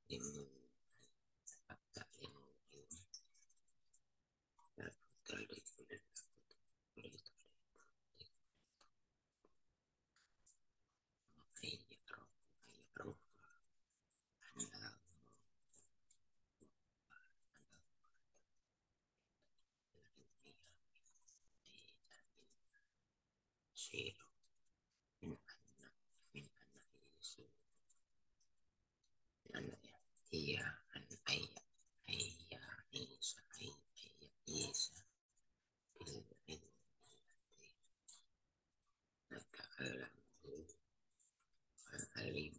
in fakta in iya an ayah ayah isa ayah isa bil natakalam alim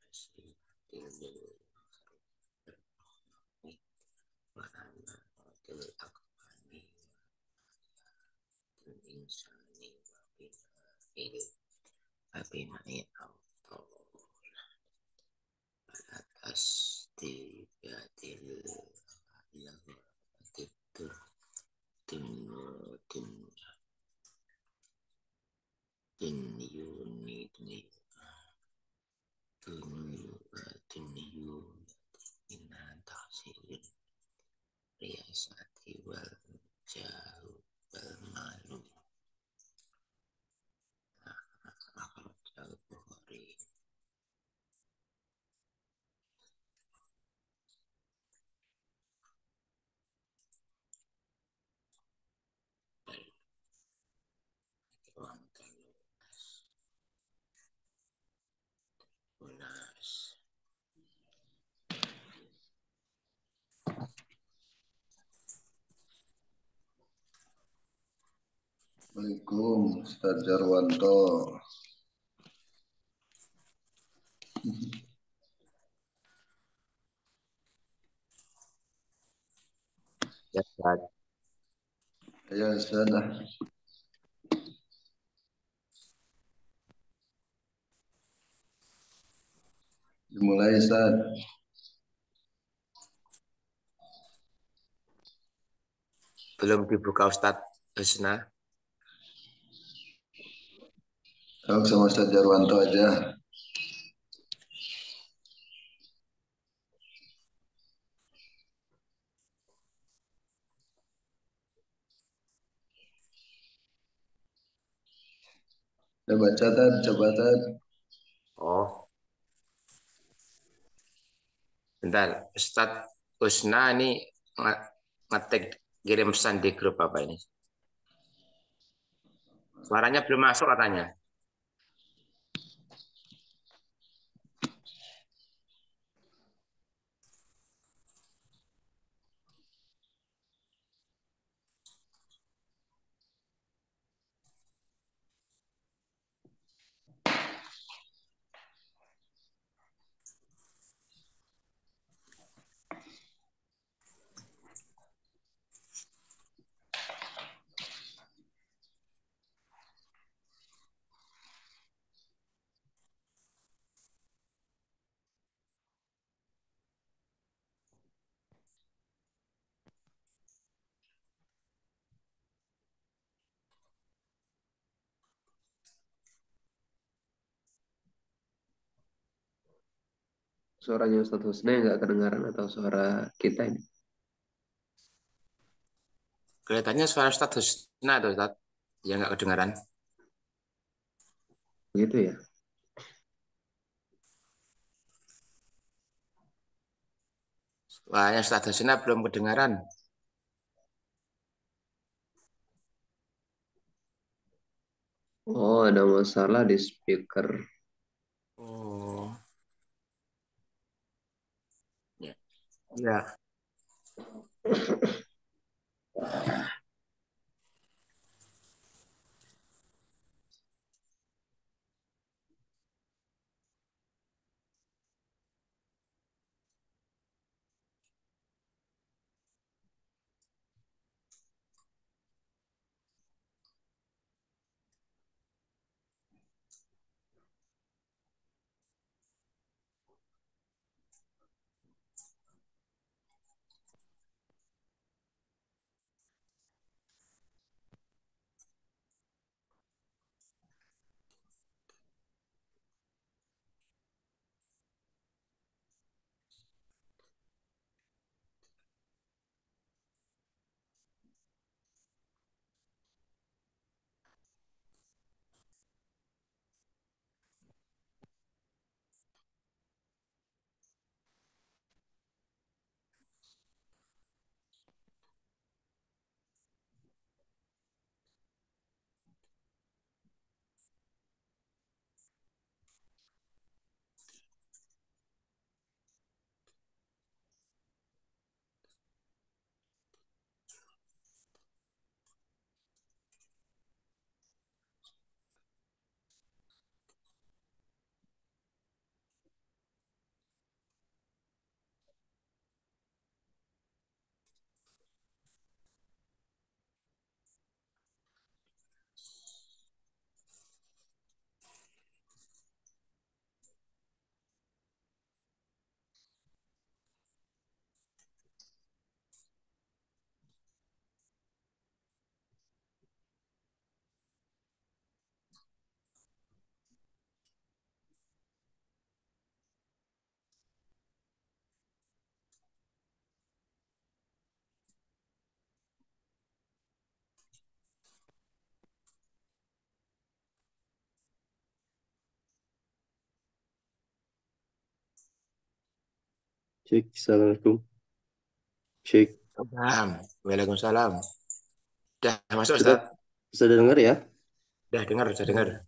masih ma'ana til akbani til insani wa bina'i auto atas tibatil lahu titur tin tin tin yuni tin tin yuni inan tahsilin riasati wal jauh wal malum akal jauh Bukhari. Unas Assalamualaikum, Ustaz Jarwanto. ya Ustaz. Ya, Ustaz. Dimulai, Ustaz. Belum dibuka Ustadz Husna. Kalau sama Ustaz Jarwanto aja. Udah baca, Tad? Coba, Tad. Oh, bentar. Ustadz Husna ini ngetik kirim pesan di grup apa ini? Suaranya belum masuk katanya. Suaranya Ustadz Husna yang nggak kedengaran atau suara kita ini? Kelihatannya suara Ustadz Husna tuh Ustadz. Ya nggak kedengaran. Gitu ya. Suaranya Ustadz Husna belum kedengaran. Oh, ada masalah di speaker. Oh, ya. Ya. Cek, assalamualaikum. Cek, Waalaikumsalam. Udah masuk sudah Ustaz? sudah dengar ya? Udah dengar.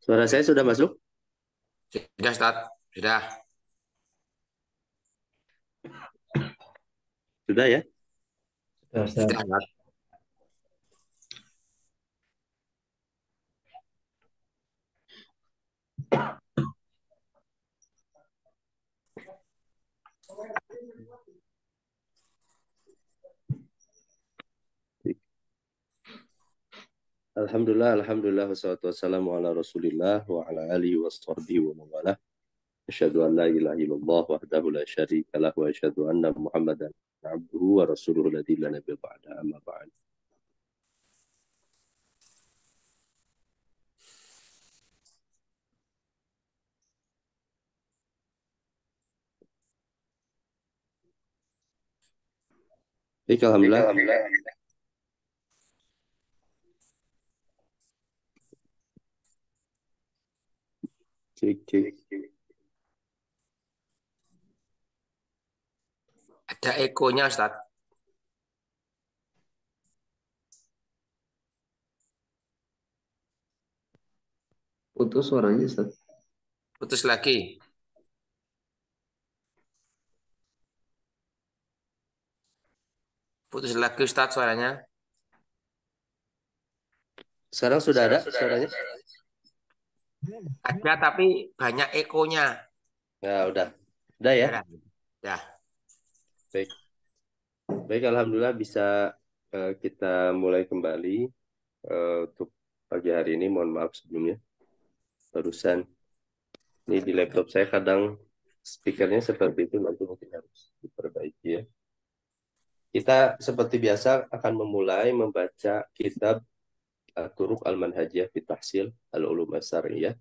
Suara saya sudah masuk? Sudah Ustaz? Sudah. Sudah ya? Sudah Ustaz. Alhamdulillah, wassalatu wassalamu ala Rasulillah wa ala alihi wa sahbihi wa mawalah. Asyhadu an la ilaha illallah wahdahu la syarika lah wa asyhadu anna Muhammadan abduhu wa rasuluhu alladzi la nabiyya ba'da amma ba'd. Baik, alhamdulillah. Cek. Ada ekonya Ustaz. Putus suaranya, Ustaz. Putus lagi. Putus lagi Ustaz suaranya. Sekarang sudah ada suaranya? Ada tapi banyak ekonya. Ya, udah. Udah ya? Udah. Baik, alhamdulillah bisa kita mulai kembali untuk pagi hari ini. Mohon maaf sebelumnya. Barusan ini di laptop saya kadang speakernya seperti itu, nanti mungkin harus diperbaiki ya. Kita seperti biasa akan memulai membaca kitab Turuq Al-Manhajiyah fi Tahsil Al-Ulum As-Syar'iyyah.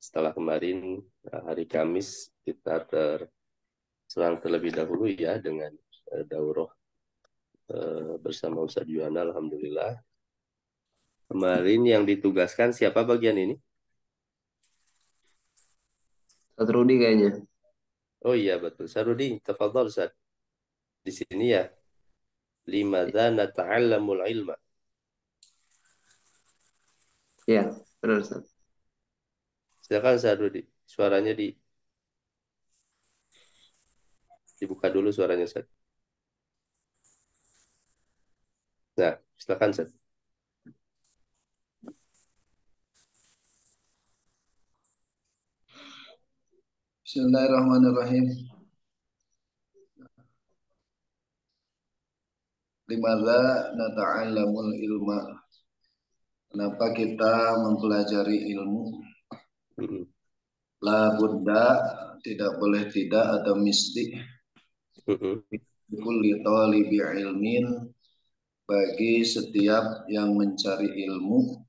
Setelah kemarin hari Kamis kita terserang terlebih dahulu ya dengan daurah bersama Ustaz Yuhana, alhamdulillah. Kemarin yang ditugaskan siapa bagian ini? Ustaz Rudi kayaknya. Oh iya betul. Sarudi, tafadhal Ustaz. Di sini ya. Limadza nata'allamul ilma. Iya, benar, Ustaz. Silakan Sarudi. Suaranya dibuka dulu suaranya Ustaz. Nah, silakan Ustaz. Bismillahirrahmanirrahim. Limadza nata'allamul ilma? Kenapa kita mempelajari ilmu? La budda, tidak boleh tidak atau mesti. Kulli talibi ilmin, bagi setiap yang mencari ilmu,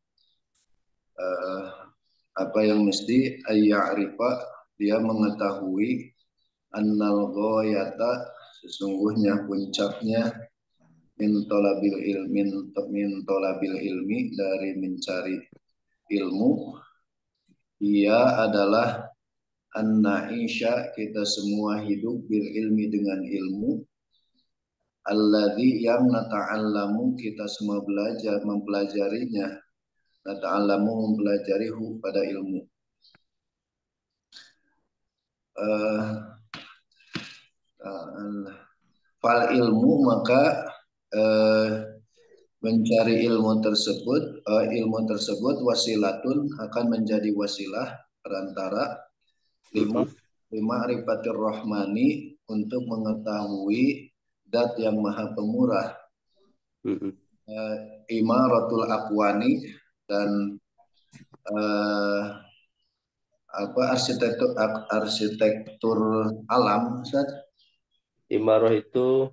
apa yang mesti ayya'rifa, dia mengetahui annal ghayata, sesungguhnya puncaknya min tolabil ilmi, dari mencari ilmu, ia adalah an-na'isha, kita semua hidup bil ilmi, dengan ilmu, alladzi, yang nata'allamu, kita semua belajar mempelajarinya, nata'allamu, mempelajarihu, pada ilmu. Fal ilmu, maka mencari ilmu tersebut wasilatun, akan menjadi wasilah, perantara lima rifatir rahmani, untuk mengetahui dat yang maha pemurah, imaratul akwani, dan arsitektur alam. Ustaz, Imarah itu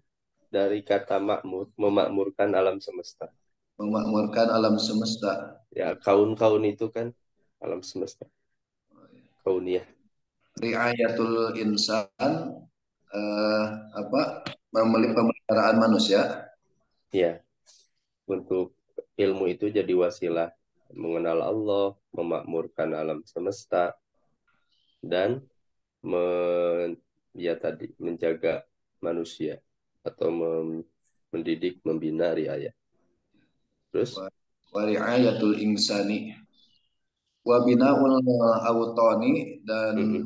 dari kata makmur, memakmurkan alam semesta. Memakmurkan alam semesta. Ya, kaun-kaun itu kan alam semesta. Kauniyah. Riayatul insan eh, apa pemeliharaan manusia. Ya, untuk ilmu itu jadi wasilah mengenal Allah, memakmurkan alam semesta, dan ya tadi menjaga manusia atau mendidik, membina riayah. Terus, Wa riayatul insani wa binaul awtani dan mm-mm,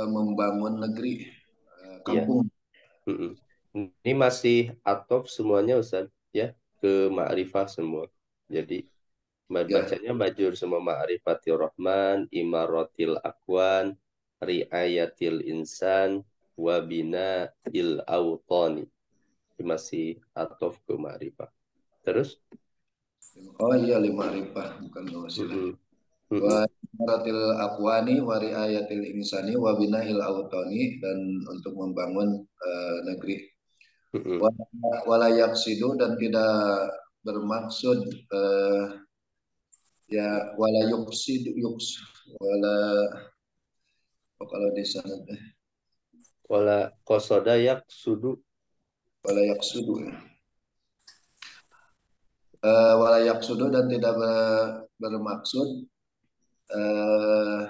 membangun negeri ya, kampung. mm-mm. Ini masih atop semuanya Ustaz, ya, ke ma'rifah semua. Jadi Ya, bacanya bajur semua ma'rifatil rahman, imaratil akwan, riayatil insan, wabina il awtani. Ini masih atof ke ma'rifah. Terus, oh iya lima ripah bukan wasilah. mm-mm, Wa mm-mm, maratil akwani wa riayatil insani wa binail autani dan untuk membangun negeri. mm-mm. Wa wala yaksidu dan tidak bermaksud ya wala yuksidu wala oh, kalau di sana Wala kosoda yak sudu. wala yaksudu ya. Wala yaksudu dan tidak bermaksud eh,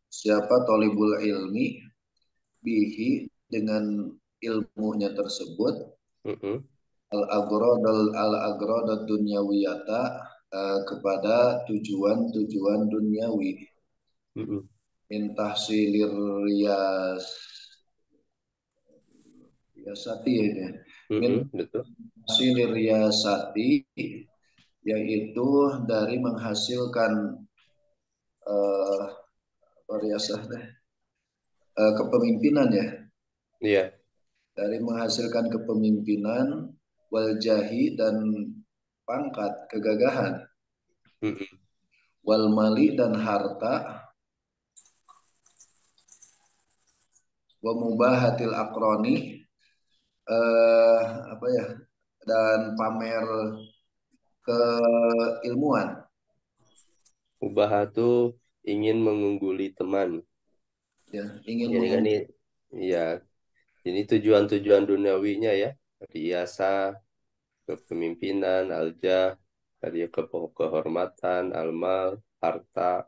siapa tolibul ilmi bihi dengan ilmunya tersebut Mm-mm, al agrodal dunyawiyata kepada tujuan-tujuan duniawi mm-mm. min tahsilir riyas riyasati ya ini. Min Mm-mm, betul. tahsilir riyasati yaitu dari menghasilkan eh, riyasah kepemimpinan ya, Iya. dari menghasilkan kepemimpinan wal jahi dan pangkat kegagahan Mm-mm. wal mali dan harta wa mubahatil akroni apa ya dan pamer keilmuan Ubah tuh ingin mengungguli teman. ya ingin Jadi kan ini, ya, ini tujuan-tujuan duniawinya ya. Riasa, kepemimpinan, aljah, tadi ya, kehormatan, almal, harta,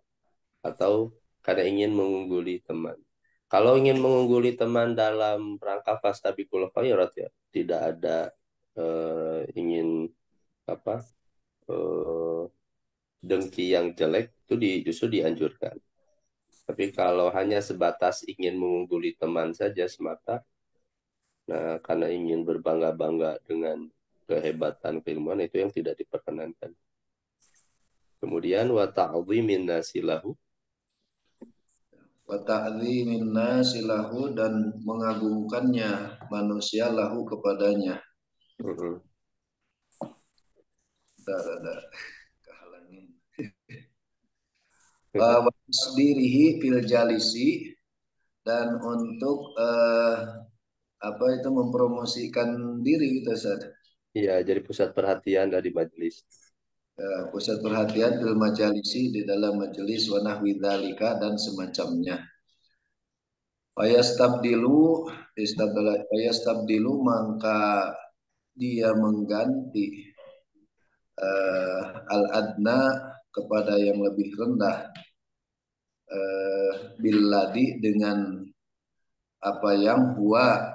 atau karena ingin mengungguli teman. Kalau ingin mengungguli teman dalam rangka fastabiqul khairat ya, tidak ada ingin apa eh, dengki yang jelek itu justru dianjurkan. Tapi kalau hanya sebatas ingin mengungguli teman saja semata, nah karena ingin berbangga-bangga dengan kehebatan keilmuan itu yang tidak diperkenankan. Kemudian wa ta'dhimin nasilahu. wa ta'dhimin nasi lahu dan mengagungkannya manusia lahu kepadanya. Mm-mm. Ada kehalangin wasdirihi fil jalisi dan untuk apa itu mempromosikan diri gitu Ustaz. Iya, jadi pusat perhatian dari majelis. Pusat perhatian fil majalisi di dalam majelis wa nahwi dzalika dan semacamnya. Fayastabdilu maka dia mengganti al-adna kepada yang lebih rendah billadi dengan apa yang huwa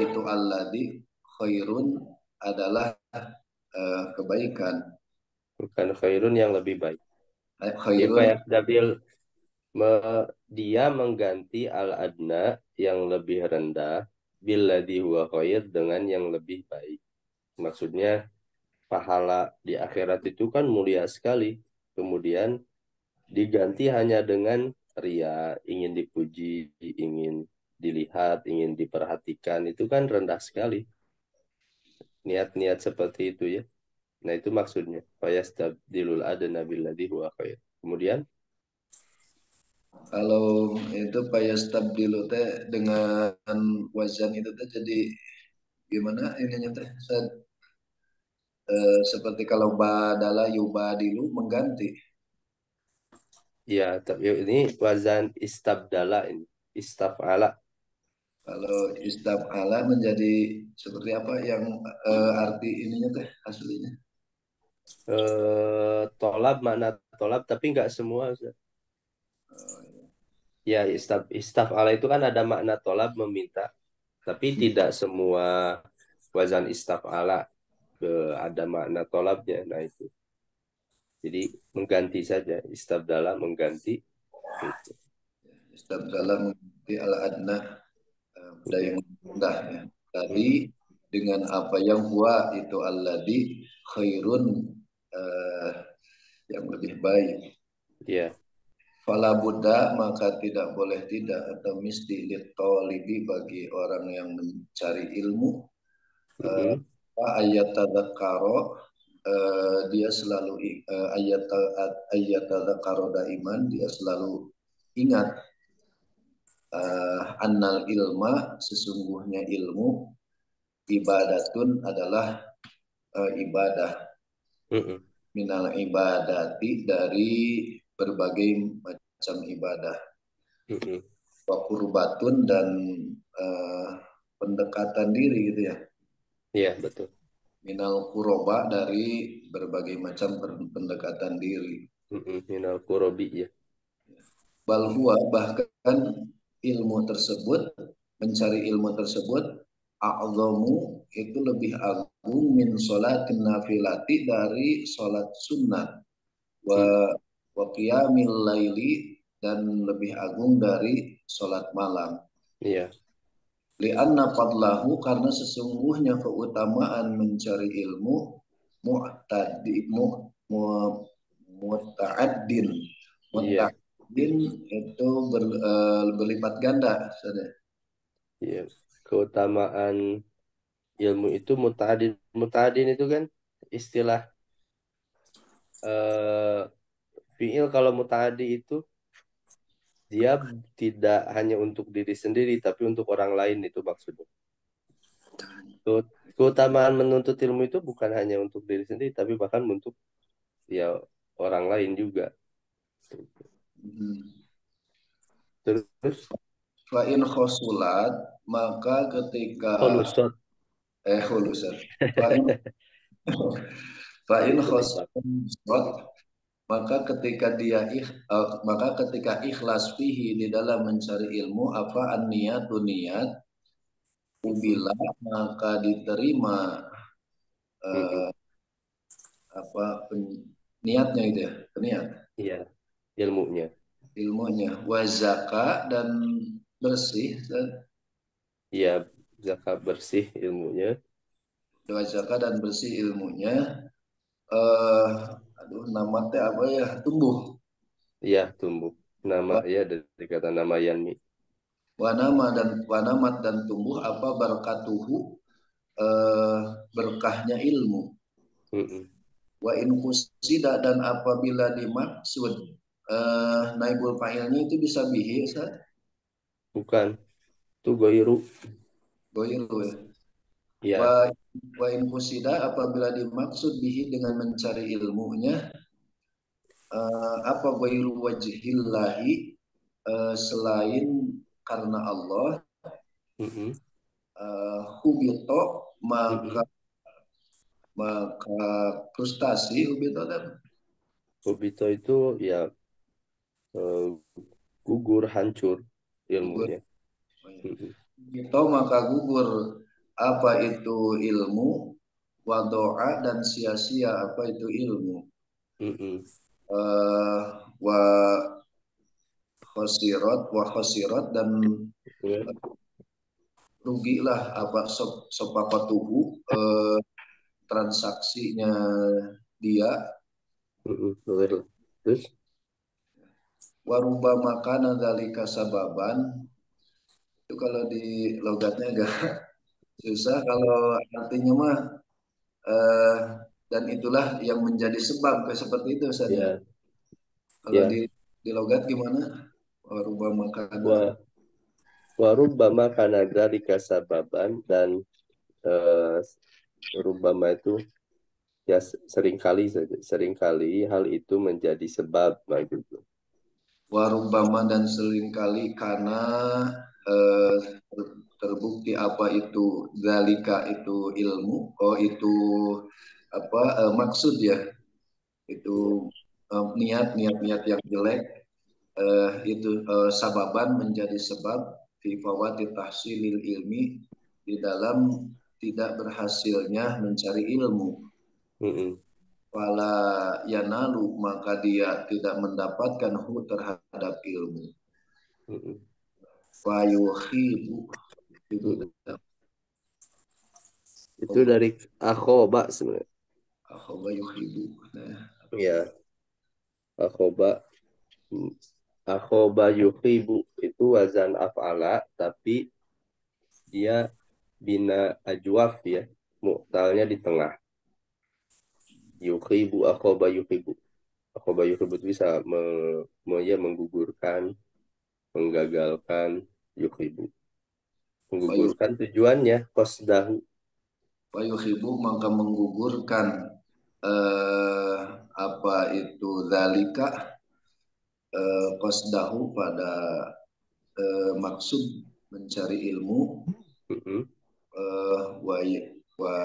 itu alladi khairun adalah kebaikan. Bukan khairun yang lebih baik. Jadi Khairun Pak Dabil dia mengganti al-adna yang lebih rendah billadzi huwa khair dengan yang lebih baik. Maksudnya pahala di akhirat itu kan mulia sekali. Kemudian diganti hanya dengan ria, ingin dipuji, ingin dilihat, ingin diperhatikan, itu kan rendah sekali. Niat-niat seperti itu ya. Nah, itu maksudnya. Fayastabdilul adna billadzi huwa khair. Kemudian, kalau itu fayastabdilu teh dengan wazan itu teh jadi gimana ininya teh Ustaz? seperti kalau badala yubadilu mengganti. Ya, tapi ini wazan istabdala ini. Istaf'ala. Kalau istab'ala menjadi seperti apa yang arti ininya teh aslinya? Tolab, makna tolab, tapi nggak semua, Ustaz. Ya, istaf'ala itu kan ada makna tolab, meminta. Tapi tidak semua wazan istaf'ala ada makna tolabnya. Nah, itu. Jadi mengganti saja. Istabdala mengganti. Gitu. Istab'ala mengganti al-adna, benda yang rendah ya. Tadi dengan apa yang huwa itu alladhi khairun, eh, yang lebih baik. Ya. Fala Buddha, maka tidak boleh tidak atau mesti litolibi bagi orang yang mencari ilmu, Mm-mm. ayat tadakaro, dia selalu ayat tadakaro daiman, dia selalu ingat, annal ilma, sesungguhnya ilmu, ibadatun adalah ibadah, Mm-mm. minal ibadati, dari berbagai macam ibadah, Mm-mm. wa qurbatun, dan pendekatan diri gitu ya, Iya, betul. minal kuroba, dari berbagai macam pendekatan diri. Mm-mm. Minal kurobi, ya. Bal huwa, bahkan ilmu tersebut, mencari ilmu tersebut, a'zamu, itu lebih agung, min sholatin nafilati, dari sholat sunnah, Mm. wa qiyamil laili, dan lebih agung dari sholat malam. Iya. Lianna fadlahu, karena sesungguhnya keutamaan mencari ilmu, mu'tadi muta'addin. Iya. Muta'addin itu berlipat ganda. Iya. Keutamaan ilmu itu muta'adin. Muta'adin itu kan istilah eh, fiil. Kalau muta'adi itu dia tidak hanya untuk diri sendiri, tapi untuk orang lain, itu maksudnya. Keutamaan menuntut ilmu itu bukan hanya untuk diri sendiri, tapi bahkan untuk ya orang lain juga. Terus Fa'in khosulat, maka ketika kholusot. khulusan. Fa'in fa'in Berlipat. khosulat, maka ketika ikhlas fihi, di dalam mencari ilmu, apa an-niyatu, niat, ubila, maka diterima Mm-mm. eh, niatnya itu ya, niat Iya, ilmunya. ilmunya, wazaka, dan bersih, dan Iya, zakat bersih ilmunya. wazaka dan bersih ilmunya, eh namatnya apa ya, tumbuh, Iya, tumbuh. Nama ya dari kata nama yanmi. wanamat, dan tumbuh, apa barakatuhu, eh, berkahnya ilmu. Mm-mm. Wa in kusida, dan apabila dimaksud naibul fa'ilnya itu bisa bihi, Ustaz? Bukan, itu goiru. Goiru ya. Iya, Wa in kusida, apabila dimaksud bihi dengan mencari ilmunya, apa goiru wajhillahi, selain karena Allah, mm-mm. hubito, maka Mm-mm. maka frustasi, hubito, dan Obito itu ya eh, gugur, hancur gugur. ilmunya. Mm-mm. Hubito, maka gugur, apa itu ilmu, wadoa, dan sia-sia, apa itu ilmu, Mm-mm. wa khosirat, dan Ya. rugilah, apa sopakatuhu, transaksinya dia, Mm-mm. Terus, waruba makana dzalika sababan, itu kalau di logatnya agak susah, kalau artinya mah eh, dan itulah yang menjadi sebab, kayak seperti itu saja. ya, Kalau ya, di logat gimana? Waruba makana. wa warubbama kana dzalika sababan, dan eh, rubama itu Ya seringkali saja, seringkali hal itu menjadi sebab begitu. Warubbama dan seringkali karena terbukti apa itu zalika itu ilmu, oh itu apa maksud ya, Ya. itu niat-niat yang jelek, itu sababan menjadi sebab fi fawati tahsilil ilmi, di dalam tidak berhasilnya mencari ilmu. Mm-mm. Wala yanalu, maka dia tidak mendapatkan terhadap ilmu. Mm-mm. Wa yuhibu, Mm-mm. Itu dari akhoba sebenarnya. wa yuhibu. Nah, Ya, akhoba, akhoba yuhibu itu wazan af'ala, tapi dia bina ajwaf ya, mu'talnya di tengah. Yuhibu, akhoba yuhibu. Akhoba yuhibu itu bisa ya, menggugurkan, menggagalkan, yuhibu. Menggugurkan tujuannya, qasdahu. wa yuhibu maka menggugurkan eh, apa itu zalika, qasdahu pada maksud mencari ilmu, Mm-mm. wa wa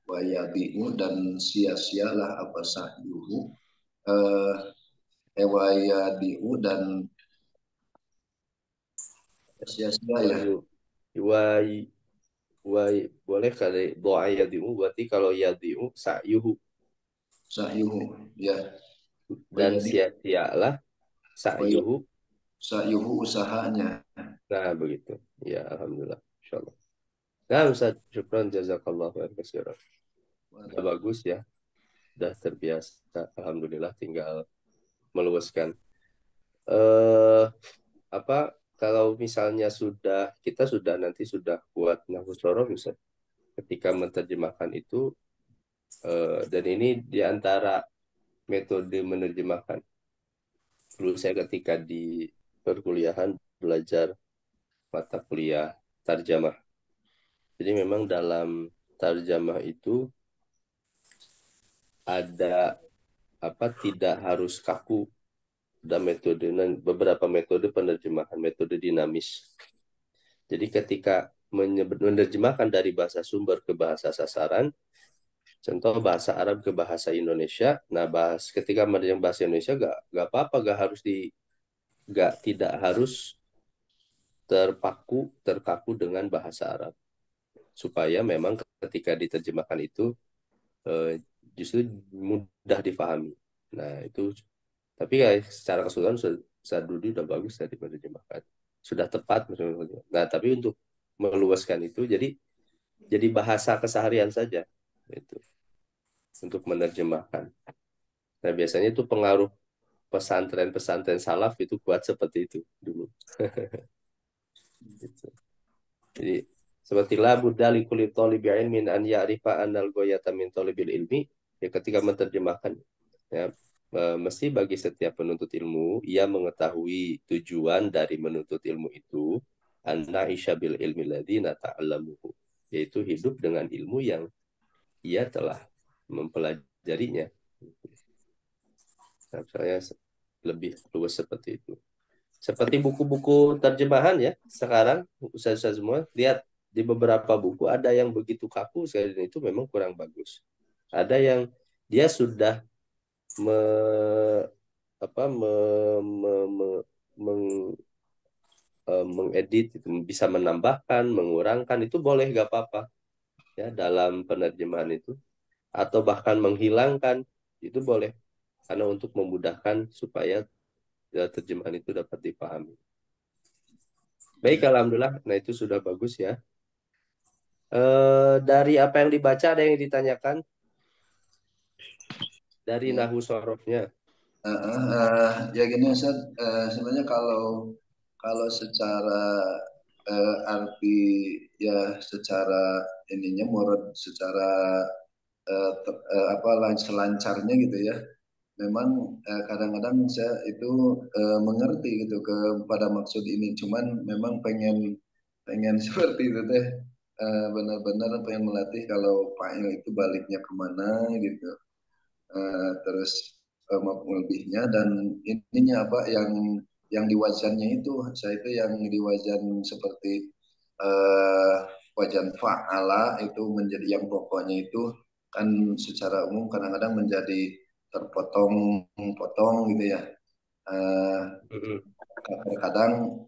wa yabi'u, dan sia-sialah apa sahyuhu, wa yabi'u dan sia-sia Wa ya, yu, wa, wa, boleh kali doa yadi'u, berarti kalau yadi'u sa'yuhu, sahyuhu ya, wa dan yadi sia-sialah wa yu- sa'yuhu. sahyuhu usahanya. Nah, begitu. Ya, alhamdulillah. Insyaallah. Nah, Ustaz, syukran jazakallah khair kasiran. Udah bagus ya. Udah terbiasa. Alhamdulillah, tinggal meluaskan. Eh, apa kalau misalnya kita sudah nanti sudah kuat nafsu sorof, Ustaz, ketika menerjemahkan itu, dan ini di antara metode menerjemahkan. Dulu saya ketika di perkuliahan belajar mata kuliah tarjamah. Jadi memang dalam tarjamah itu ada apa, tidak harus kaku, ada metode dan beberapa metode penerjemahan, metode dinamis. Jadi ketika menerjemahkan dari bahasa sumber ke bahasa sasaran, contoh bahasa Arab ke bahasa Indonesia, nah ketika menerjemah bahasa Indonesia gak apa-apa, tidak harus terkaku dengan bahasa Arab, supaya memang ketika diterjemahkan itu justru mudah difahami. Nah itu, tapi ya secara keseluruhan Sadudi udah bagus tadi menerjemahkan, sudah tepat. Nah tapi untuk meluaskan itu, jadi bahasa keseharian saja itu untuk menerjemahkan. Nah biasanya itu pengaruh pesantren-pesantren salaf itu kuat seperti itu dulu. Gitu. Jadi seperti la budda li kulli thalibi ilmin an ya'rifa annal ghayata min thalibil ilmi, ya ketika menerjemahkan ya, mesti bagi setiap penuntut ilmu ia mengetahui tujuan dari menuntut ilmu itu, anna isyabil ilmi ladina ta'allamuhu, yaitu hidup dengan ilmu yang ia telah mempelajarinya. Nah, saya lebih luas seperti itu. Seperti buku-buku terjemahan ya, sekarang ustaz-ustaz semua lihat di beberapa buku ada yang begitu kaku sekali, dan itu memang kurang bagus. Ada yang dia sudah me, apa, meng- mengedit itu, bisa menambahkan, mengurangkan, itu boleh, gak apa-apa ya dalam penerjemahan itu, atau bahkan menghilangkan itu boleh, karena untuk memudahkan supaya terjemahan itu dapat dipahami. Baik, Ya. alhamdulillah. Nah itu sudah bagus ya. Dari apa yang dibaca ada yang ditanyakan dari Ya, nahu sorofnya. ya gini Ustaz, sebenarnya kalau kalau secara arti ya, secara ininya murad, secara apa selancarnya gitu ya. Memang kadang-kadang saya itu mengerti gitu kepada maksud ini, cuman memang pengen pengen seperti itu teh. benar-benar pengen melatih kalau fa'il itu baliknya kemana gitu. Terus maf'ul bihnya dan ininya apa yang di wazannya itu saya itu yang di wazan seperti eh, wajan fa'ala itu menjadi yang pokoknya itu kan secara umum kadang-kadang menjadi terpotong-potong gitu ya. Eh, Mm-mm. Terkadang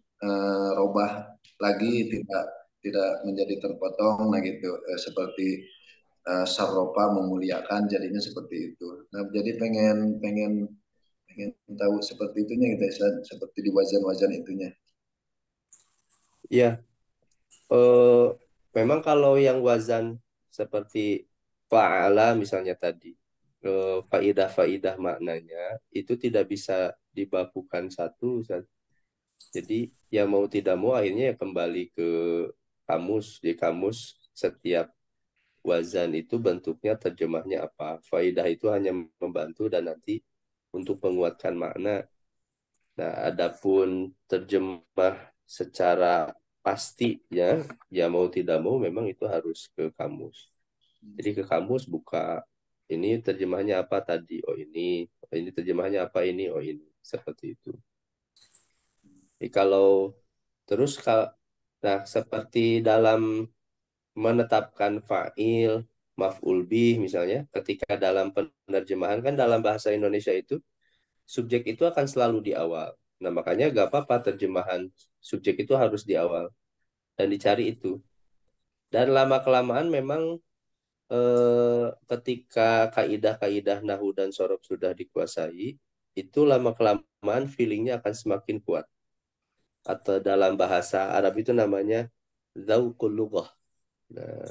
robah lagi tidak tidak menjadi terpotong nah gitu. Seperti saropa memuliakan jadinya seperti itu. Nah, jadi pengen pengen pengen tahu seperti itunya gitu ya, seperti di wajan-wajan itunya. Ya, eh, memang kalau yang wazan seperti fa'ala misalnya tadi, faidah-faidah maknanya itu tidak bisa dibakukan satu, Ustaz. Jadi ya mau tidak mau akhirnya ya kembali ke kamus. Di kamus setiap wazan itu bentuknya terjemahnya apa. Faidah itu hanya membantu dan nanti untuk menguatkan makna. Nah, adapun terjemah secara pasti ya, ya mau tidak mau memang itu harus ke kamus. Jadi ke kamus buka ini terjemahnya apa tadi? Oh ini terjemahnya apa ini? Oh ini seperti itu. Jadi kalau terus nah seperti dalam menetapkan fa'il, maf'ul bih misalnya, ketika dalam penerjemahan kan dalam bahasa Indonesia itu subjek itu akan selalu di awal. Nah, makanya gak apa-apa terjemahan subjek itu harus di awal dan dicari itu. Dan lama-kelamaan memang ketika kaidah-kaidah nahu dan sorof sudah dikuasai, itu lama-kelamaan feelingnya akan semakin kuat. Atau dalam bahasa Arab itu namanya zaukul lughah. Nah,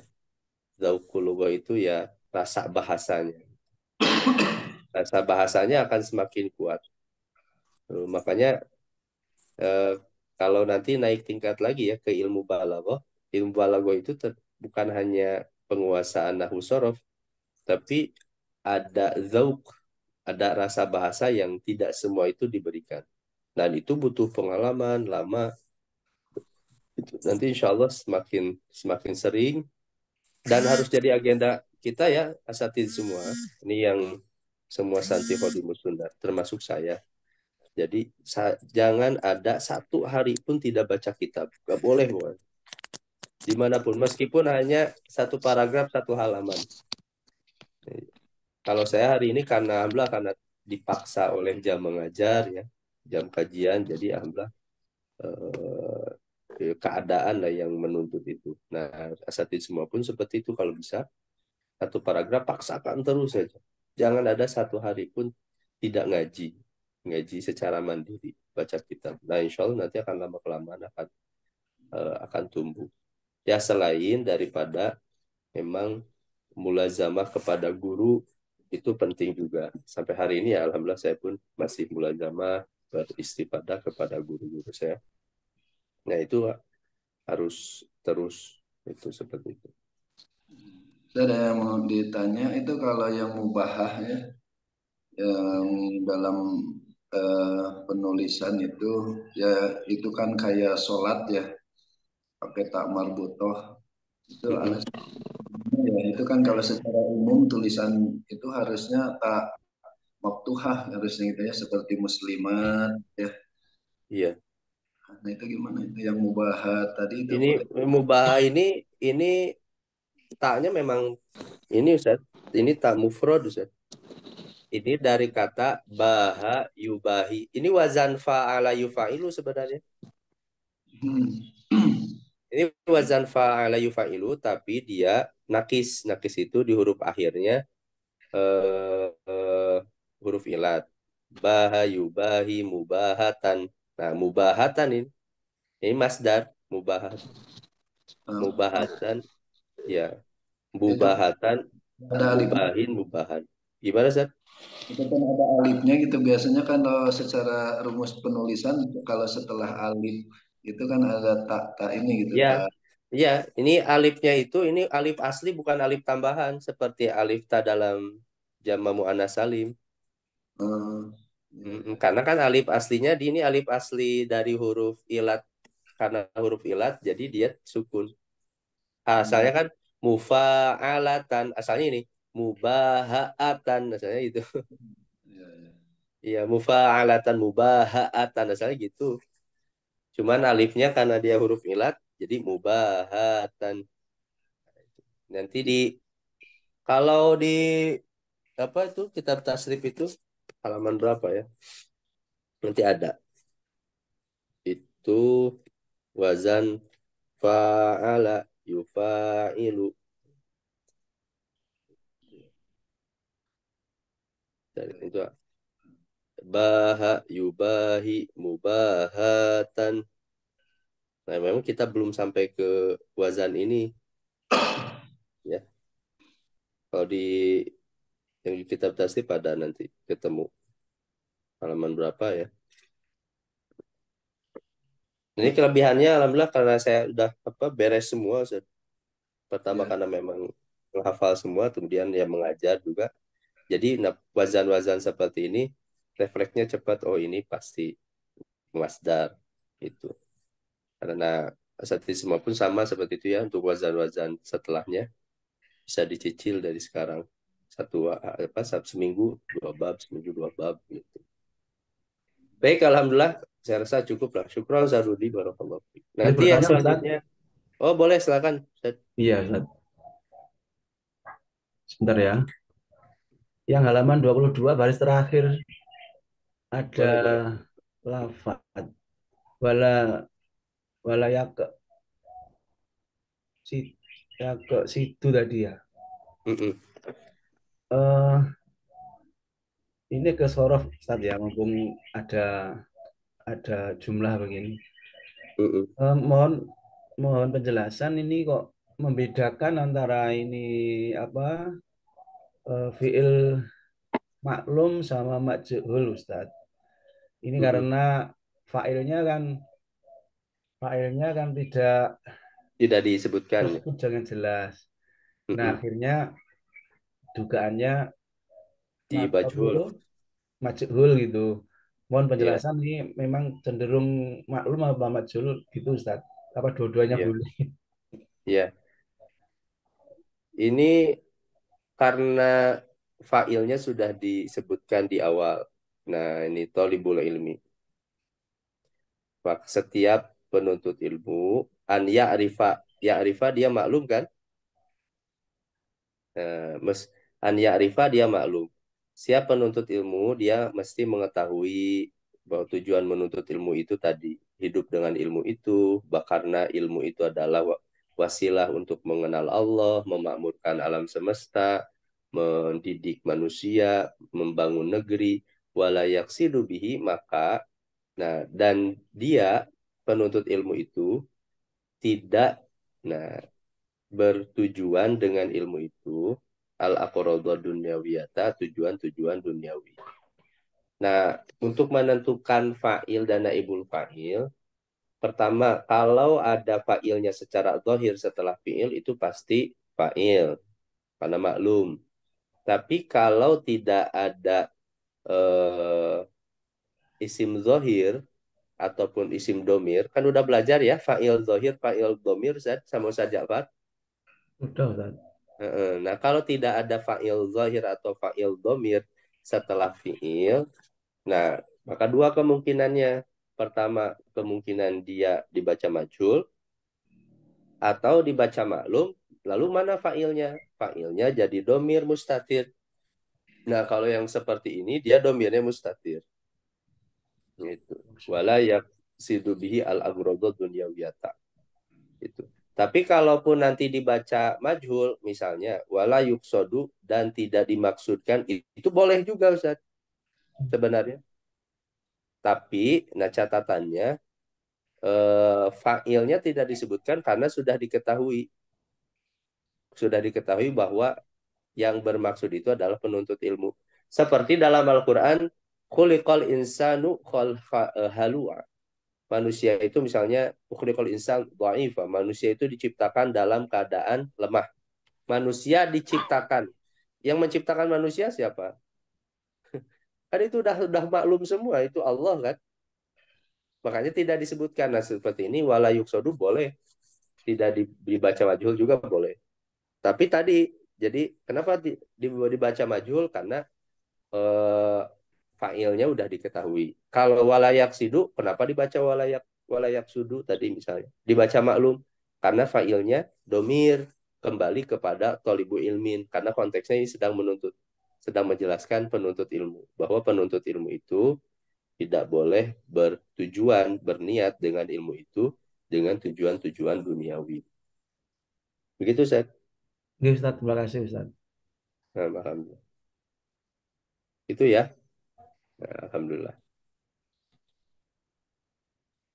zaukul lughah itu ya rasa bahasanya. Rasa bahasanya akan semakin kuat. Makanya eh, kalau nanti naik tingkat lagi ya ke ilmu balaghah itu bukan hanya penguasaan nahwu sorof, tapi ada zauk, ada rasa bahasa yang tidak semua itu diberikan. Dan itu butuh pengalaman lama. Itu nanti insya Allah semakin semakin sering dan harus jadi agenda kita ya asatid semua. Ini yang semua santri Khodimus Sunnah, termasuk saya. Jadi jangan ada satu hari pun tidak baca kitab. Gak boleh, bukan? Dimanapun, meskipun hanya satu paragraf, satu halaman. Kalau saya hari ini karena dipaksa oleh jam mengajar ya, jam kajian, jadi alhamdulillah keadaan lah yang menuntut itu. Nah, asatid semua pun seperti itu kalau bisa satu paragraf paksakan terus saja. Jangan ada satu hari pun tidak ngaji, ngaji secara mandiri, baca kitab. Nah, insya Allah nanti akan lama kelamaan akan tumbuh. Ya selain daripada memang mulazamah kepada guru itu penting juga. Sampai hari ini ya alhamdulillah saya pun masih mulazamah beristifadah kepada guru-guru saya. Nah itu harus terus itu seperti itu. Saya ada yang mau ditanya itu kalau yang mubahah ya, yang dalam penulisan itu ya itu kan kayak sholat ya pakai tak marbutoh itu Mm-mm. alasannya ya itu kan kalau secara umum tulisan itu harusnya tak maftuhah harusnya gitu ya seperti muslimat ya. Iya. Nah itu gimana itu yang mubahat tadi itu Ini boleh. mubah ini taknya memang ini Ustaz. Ini tak mufrad Ustaz. Ini dari kata baha yubahi. Ini wazan fa'ala yufa'ilu sebenarnya. Hmm. Ini wazan fa'ala yufa'ilu tapi dia nakis. Nakis itu di huruf akhirnya eh, eh, huruf ilat. Baha yubahi mubahatan. Nah, mubahatan ini masdar mubahat. Uh, Mubahatan ya, itu mubahatan, ada alifnya mubahin, mubahan. Gimana, Ustaz? itu kan ada alifnya gitu biasanya kan kalau secara rumus penulisan kalau setelah alif itu kan ada tak tak ini gitu Ya, tak ya, ini alifnya itu ini alif asli bukan alif tambahan seperti alif ta dalam jama muannas salim. eh, ya, ya. Karena kan alif aslinya di ini alif asli dari huruf ilat karena huruf ilat jadi dia sukun. Asalnya kan mufa'alatan, asalnya ini mubahaatan, asalnya itu. Iya, iya. Iya, mufa'alatan mubahaatan, asalnya gitu. Cuman alifnya karena dia huruf ilat, jadi mubahatan. Nanti kalau di apa itu kitab tasrif itu halaman berapa ya? Nanti ada. Itu wazan fa'ala yufa'ilu. Itu baha yubahi mubahatan. Nah, memang kita belum sampai ke wazan ini ya. Kalau di yang di kitab tasrif pada nanti ketemu halaman berapa ya. Ini kelebihannya alhamdulillah karena saya udah beres semua Ustaz. Pertama Iya. karena memang menghafal semua, kemudian ya mengajar juga. Jadi wazan-wazan seperti ini refleksnya cepat. Oh ini pasti masdar itu. Karena semua pun sama seperti itu ya untuk wazan-wazan setelahnya bisa dicicil dari sekarang satu seminggu 2 bab, seminggu 2 bab gitu. Baik, alhamdulillah saya rasa cukup lah. Syukran Zarudi barakallahu fiik. Saya Nanti yang bertanya, Ustaz. selanjutnya, oh boleh silakan. Ustaz. Iya, Ustaz. Sebentar ya. Yang halaman 22 baris terakhir ada Boleh. lafaz wala wala si situ tadi ya. Mm-mm. Eh ini ke sorof Ustaz ya, mumpung ada jumlah begini. Mm-mm. Mohon penjelasan ini kok membedakan antara ini fiil maklum sama majhul Ustaz. Ini Mm-mm. karena failnya kan tidak Tidak disebutkan. tersebut jangan jelas. Nah, Mm-mm. akhirnya dugaannya Di apa bajhul. itu majhul gitu. Mohon Ya, penjelasan ini memang cenderung maklum apa majhul gitu Ustaz. Apa dua-duanya ya, boleh? ya. Ini karena failnya sudah disebutkan di awal. Nah, ini tolibul ilmi. Maka setiap penuntut ilmu an ya'rifa dia maklum kan? An ya'rifa dia maklum. Siap penuntut ilmu dia mesti mengetahui bahwa tujuan menuntut ilmu itu tadi hidup dengan ilmu itu, karena ilmu itu adalah wasilah untuk mengenal Allah, memakmurkan alam semesta, mendidik manusia, membangun negeri, walayaksidu bihi, maka dan dia penuntut ilmu itu tidak bertujuan dengan ilmu itu al-aqrada dunyawiyata, tujuan-tujuan duniawi. Nah, untuk menentukan fa'il dan naibul fa'il, pertama, kalau ada fa'ilnya secara zahir setelah fi'il, itu pasti fa'il, karena maklum. Tapi kalau tidak ada isim zahir ataupun isim domir, kan udah belajar ya, fa'il zahir, fa'il domir, sama Ustaz Ja'far. Udah Ustaz. Nah, kalau tidak ada fa'il zahir atau fa'il domir setelah fi'il, nah, maka dua kemungkinannya. Pertama, kemungkinan dia dibaca majhul atau dibaca maklum. Lalu mana fa'ilnya? Fa'ilnya jadi domir mustatir. Nah, kalau yang seperti ini, dia domirnya mustatir. Gitu. Wala yaksidu bihi al-agrodot dunyawiyata. Itu. Tapi kalaupun nanti dibaca majhul, misalnya wala yuksodu dan tidak dimaksudkan, itu boleh juga Ustaz sebenarnya. Tapi catatannya fa'ilnya tidak disebutkan karena sudah diketahui bahwa yang bermaksud itu adalah penuntut ilmu. Seperti dalam Al-Qur'an, khuliqal insanu halua. Manusia itu misalnya khuliqal insan dha'ifa. Manusia itu diciptakan dalam keadaan lemah. Manusia diciptakan. Yang menciptakan manusia siapa? Kan itu udah maklum semua, itu Allah kan. Makanya tidak disebutkan. Nah, seperti ini wala yuksodu boleh. tidak dibaca majhul juga boleh. Tapi tadi, jadi kenapa dibaca majhul? Karena fa'ilnya udah diketahui. Kalau walayak sidu, kenapa dibaca walayak sudu tadi misalnya? Dibaca maklum, karena fa'ilnya domir kembali kepada tolibu ilmin. Karena konteksnya ini sedang menjelaskan penuntut ilmu. Bahwa penuntut ilmu itu tidak boleh berniat dengan ilmu itu dengan tujuan-tujuan duniawi. Begitu, Ustaz. Oke, Ustaz, terima kasih, Ustaz. Nah, alhamdulillah. Itu ya. Nah, alhamdulillah.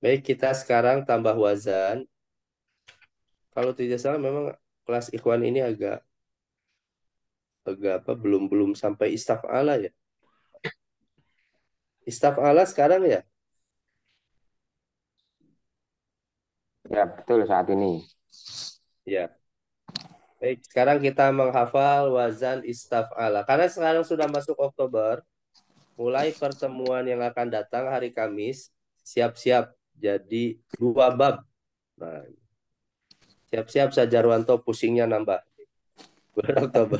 Baik, kita sekarang tambah wazan. Kalau tidak salah memang kelas ikhwan ini agak apa belum sampai istaf'ala ya. Istaf'ala sekarang ya? Ya, betul saat ini. Ya. Baik, sekarang kita menghafal wazan istaf'ala. Karena sekarang sudah masuk Oktober, mulai pertemuan yang akan datang hari Kamis, siap-siap jadi 2 bab. Nah, siap-siap Sajarwanto pusingnya nambah. Bulan Oktober.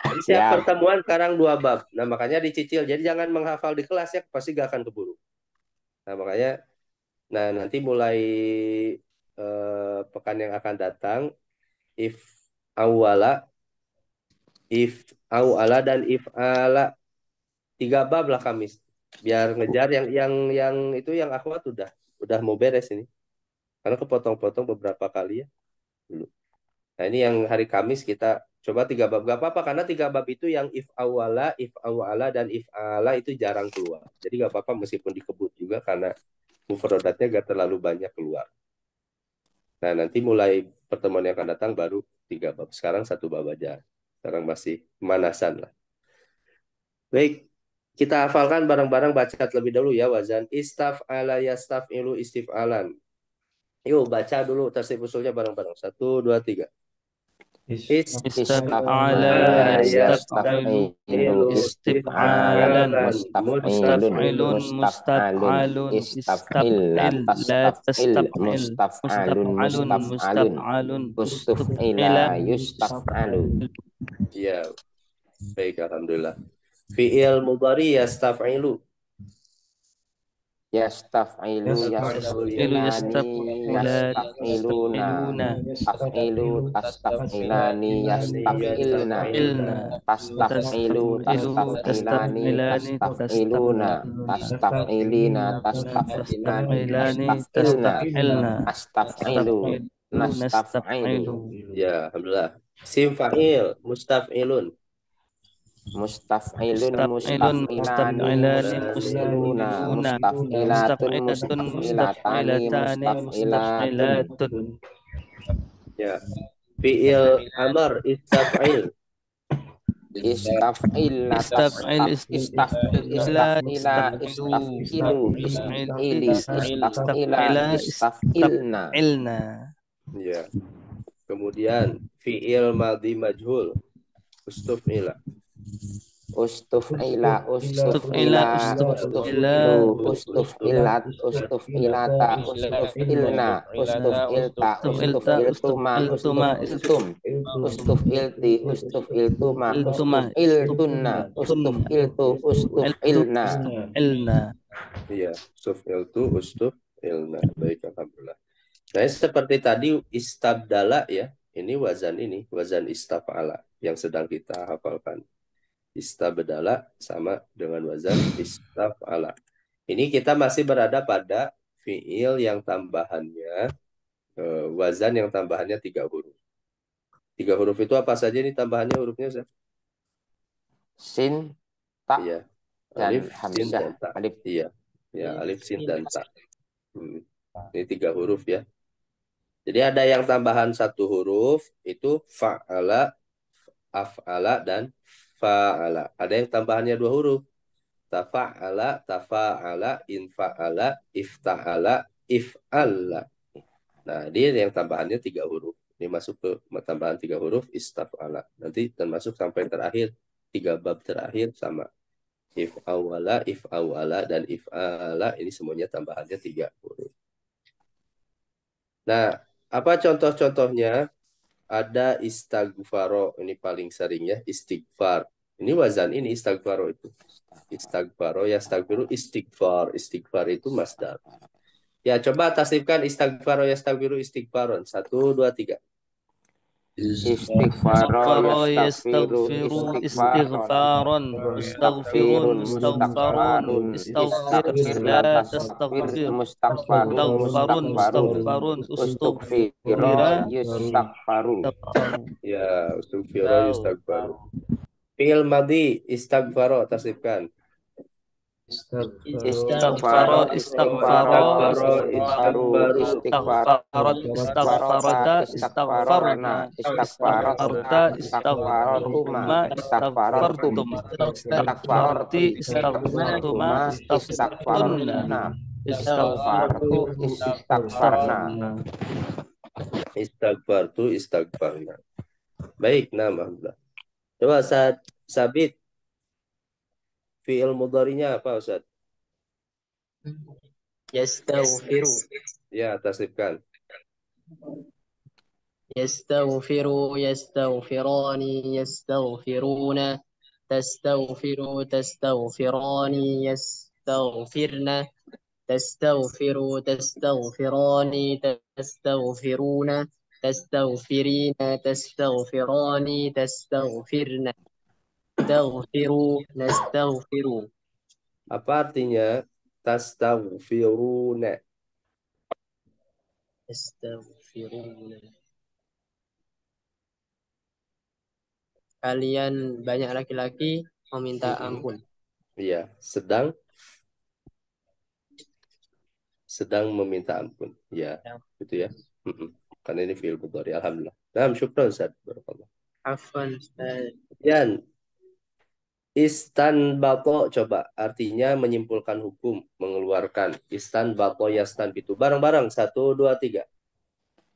Jadi siap pertemuan sekarang 2 bab. Nah, makanya dicicil. Jadi jangan menghafal di kelas ya, pasti gak akan keburu. Nah, makanya nanti mulai pekan yang akan datang if awala dan if ala 3 bab lah Kamis. Biar ngejar yang itu yang akhwat udah mau beres ini. Karena kepotong-potong beberapa kali ya dulu. Nah, ini yang hari Kamis kita coba 3 bab. Gak apa-apa karena 3 bab itu yang if awala, dan if ala itu jarang keluar. Jadi gak apa-apa meskipun dikebut juga karena mufradatnya gak terlalu banyak keluar. Nah, nanti mulai pertemuan yang akan datang baru 3 bab. Sekarang 1 bab aja. Sekarang masih pemanasan lah. Baik, kita hafalkan bareng-bareng baca terlebih dahulu ya wazan istaf'ala yastaf'ilu istif'alan. Yuk baca dulu tertib usulnya bareng-bareng. 1, 2, 3. Istaf'ala yastaf'ilu istif'alan mustaf'ilun mustaf'alun istaf'il la tastaf'il mustaf'alun Ustuf'ila yustaf'alu. Ya, baik alhamdulillah. Fi'il mudhari yastaf'ilu. Yastaf'ilu yastaf'iluna taf'ilu tastaf'ilani yastaf'ilna tastaf'ilu tastaf'ilani tastaf'iluna tastaf'ilina tastaf'ilani tastaf'ilna astaf'ilu nastaf'ilu. Ya, alhamdulillah. Sim fa'il mustaf'ilun. Mustaf'ilun mustaf'ilani mustaf'iluna mustaf'ilatun mustaf'ilatani mustaf'ilatun. Ya. Fi'il amr istaf'il. Istaf'il ilna. Ya. Kemudian fi'il madhi majhul ustuf'ila. Ustuf'ila ustuf'ila ustuf'ilu ustuf'ilat ustuf'ilata ustuf'ilna ustuf'ilta ustuf'iltuma ustuf'iltum ustuf'ilti ustuf'iltuma ustuf'iltunna ustuf'iltu ustuf'ilna. Iya, ustuf'iltu ustuf'ilna. Baik, alhamdulillah. Nah, seperti tadi istabdala ya. Ini wazan istaf'ala yang sedang kita hafalkan. Istabdala sama dengan wazan istaf'ala. Ini kita masih berada pada fi'il yang tambahannya wazan yang tambahannya 3 huruf. 3 huruf itu apa saja ini tambahannya hurufnya, Ustaz? Sin, ta, iya. dan Alif, sin, hamzah. dan ta. Alif. Iya. Ya, alif, sin, dan ta. Ini 3 huruf ya. Jadi ada yang tambahan 1 huruf itu fa'ala, af'ala, dan fa'ala. Ada yang tambahannya 2 huruf. Tafa'ala, tafa'ala, infa'ala, ifta'ala, if'ala. Nah, dia yang tambahannya 3 huruf. Ini masuk ke tambahan 3 huruf istaf'ala. Nanti termasuk sampai terakhir 3 bab terakhir sama if'awala, if'awala, dan if'ala. Ini semuanya tambahannya 3 huruf. Nah, apa contoh-contohnya? Ada istighfaro, ini paling sering ya, istighfar. Ini wazan ini istighfaro itu. Istighfaro, ya istighfiru, istighfar. Istighfar itu masdar. Ya, coba tasrifkan istighfaro, ya istighfiru, istighfaron. 1, 2, 3. Istighfaro غفر yastaghfiru يستغفر istighfaron. استغفارا مستغفر Mustaghfirun مستغفر mustaghfarun. استغفر Istaghfir la لا tastaghfir تستغفر mustaghfarun مستغفر mustaghfarun. مستغفر Ustughfiro استغفر yustaghfaru. استغفر Ya, istighfiro, istighfaru. Fi'il madi, istighfaro, tasrifkan. Istighfaro استغفر استغفر istighfaro Istighfaro, istighfaru istighfaro. استغفرت istighfarota استغفرت istighfarona استغفرنا istighfarotna استغفرت istighfarotuma استغفرتما istighfarotum استغفرتم استغفرت istighfarorti استغفرتما istighfarotuma استغفرتن istighfarotna استغفرت istighfartu istighfarna. استغفرنا Istighfartu, istighfarna. Baik, nama Allah. Coba Sabit, fi'il mudhari'nya apa, Ustaz? يستغفر Ya, tasrifkan. يستغفر يستغفران يستغفرون تستغفر تستغفران يستغفرن تستغفر تستغفران تستغفرون تستغفرين تستغفران تستغفرن تغفروا نستغفر Apa artinya tastaghfiruna? تستغفرون. Kalian banyak laki-laki meminta ampun. Iya, sedang meminta ampun. Ya, gitu ya. Karena ini fi'il mudhari. Alhamdulillah. Nah, syukran Ustaz. Barakallah. Afwan, Ustaz. Yan, istanbato, coba artinya menyimpulkan hukum, mengeluarkan. Istanbato yastanbitu. Bareng-bareng. 1, 2, 3.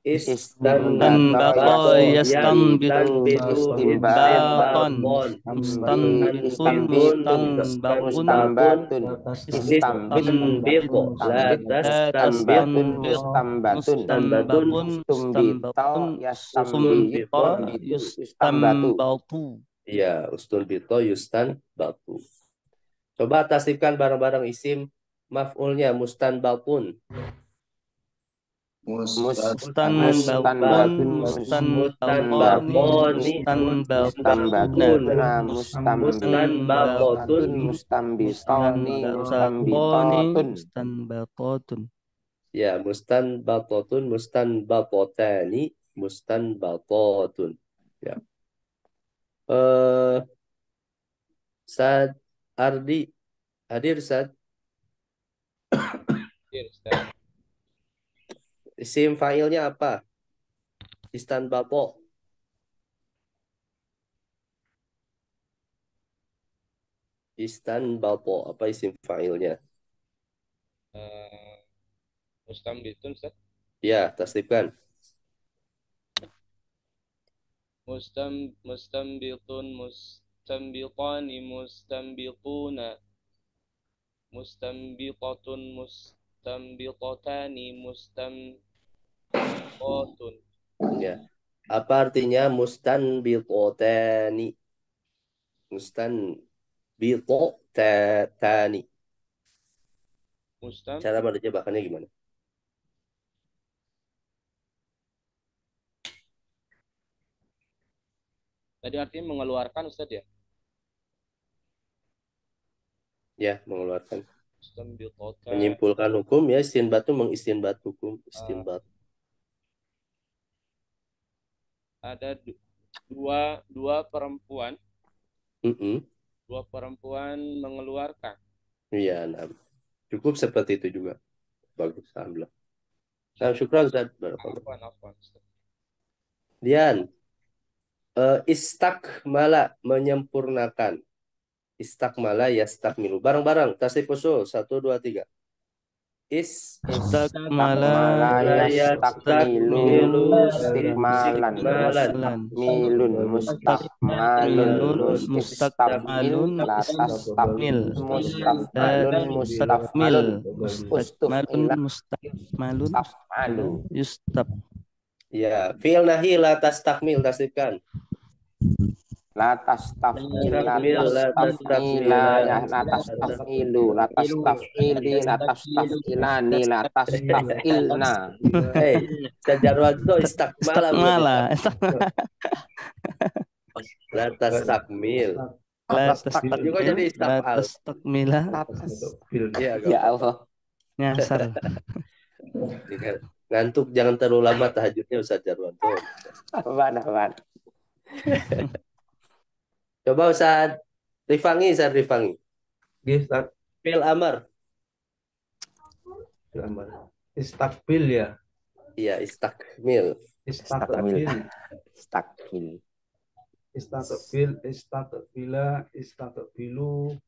استنبط يستنبط Istinbatan استنباطا مستنبط Istanbitun مستنبط Mustambatun Istanbit. La tastanbit. Mustabatun Mustambatun مستنبط Ustumbito مستنبط Yastambitun Ustambatu. يستنبط Ya, ustunbito yustanbatu. Coba tasrifkan bareng-bareng isim maf'ulnya mustanbatun. مستنبط مستنبطان Mustanbatuna مستنبطون Mustambitun Mustambitoni Mustambitatun. مستنبطات Ya, mustanbatatun, mustanbatotani, mustanbatatun. Ya. Sad Ardi hadir Sad. Isim fa'ilnya apa? Istanbato. Istanbato, apa isim fa'ilnya? Mustambitun, Ustaz. Ya, tasrifkan. Mustambitun, mustambitani, mustambituna, mustambitatun, mustambitatani, mustambitatun. Ya. Apa artinya mustanbitotani? Mustanbitotani. Cara menerjemahkannya gimana? Tadi artinya mengeluarkan, Ustaz ya? Ya, mengeluarkan. Mustambitatan. Menyimpulkan hukum ya, istinbat itu mengistinbat hukum, istinbat. Ada dua perempuan. Dua perempuan mengeluarkan. Iya, nah. Cukup seperti itu juga. Bagus, alhamdulillah. Nah, syukran Ustaz. Afwan, Ustaz. Dian, istakmala, menyempurnakan. Istakmala yastakmilu. Bareng-bareng, tasrif usul. 1, 2, 3. Istakmala Istakmala yastakmilu istikmalan istikmalan mustakmilun mustakmalun mustakmilun mustistakmil mustakmalun latastafmil dan mustakmalun mustakmil mustafmalun mustakmalun ustufmila mustakmalun taf'alu yustab Ya, fi'il nahi la tastakmil tasdifkan. latastafmil Tastakmil la latastafmila ya tastakmil. latastafmili latastafilani latastafilna Hei, Sajarwanto istakmala belum istakmala la tastakmil. la Juga tastakmil jadi la istaf'al. tastakmila Iya, ya Allah nyasar ngantuk jangan terlalu lama tahajudnya Ustaz Jarwanto. apaan Coba Ustaz Ustaz Rifangi. Nggih, Ustaz. Fil amar. Istakbil ya. Iya, istakmil. Istakbil. istakmil Istakbil, istakbila, istakbilu,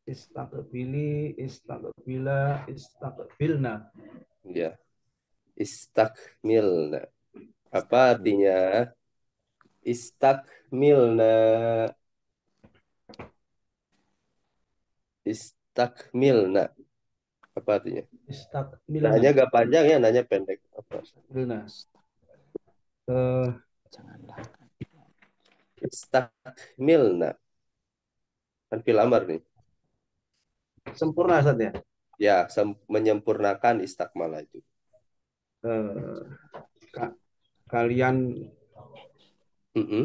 istakbili, istakbila, istakbilna. Ya. Istakmilna. Apa artinya? Istakmilna. Istakmilna. Apa artinya? Istakbilna. Nanya gak panjang ya, nanya pendek. Apa? Istakbilna. Istakmilna. Kan fil amar nih. Sempurna saja. Ya, menyempurnakan istakmala itu. Kalian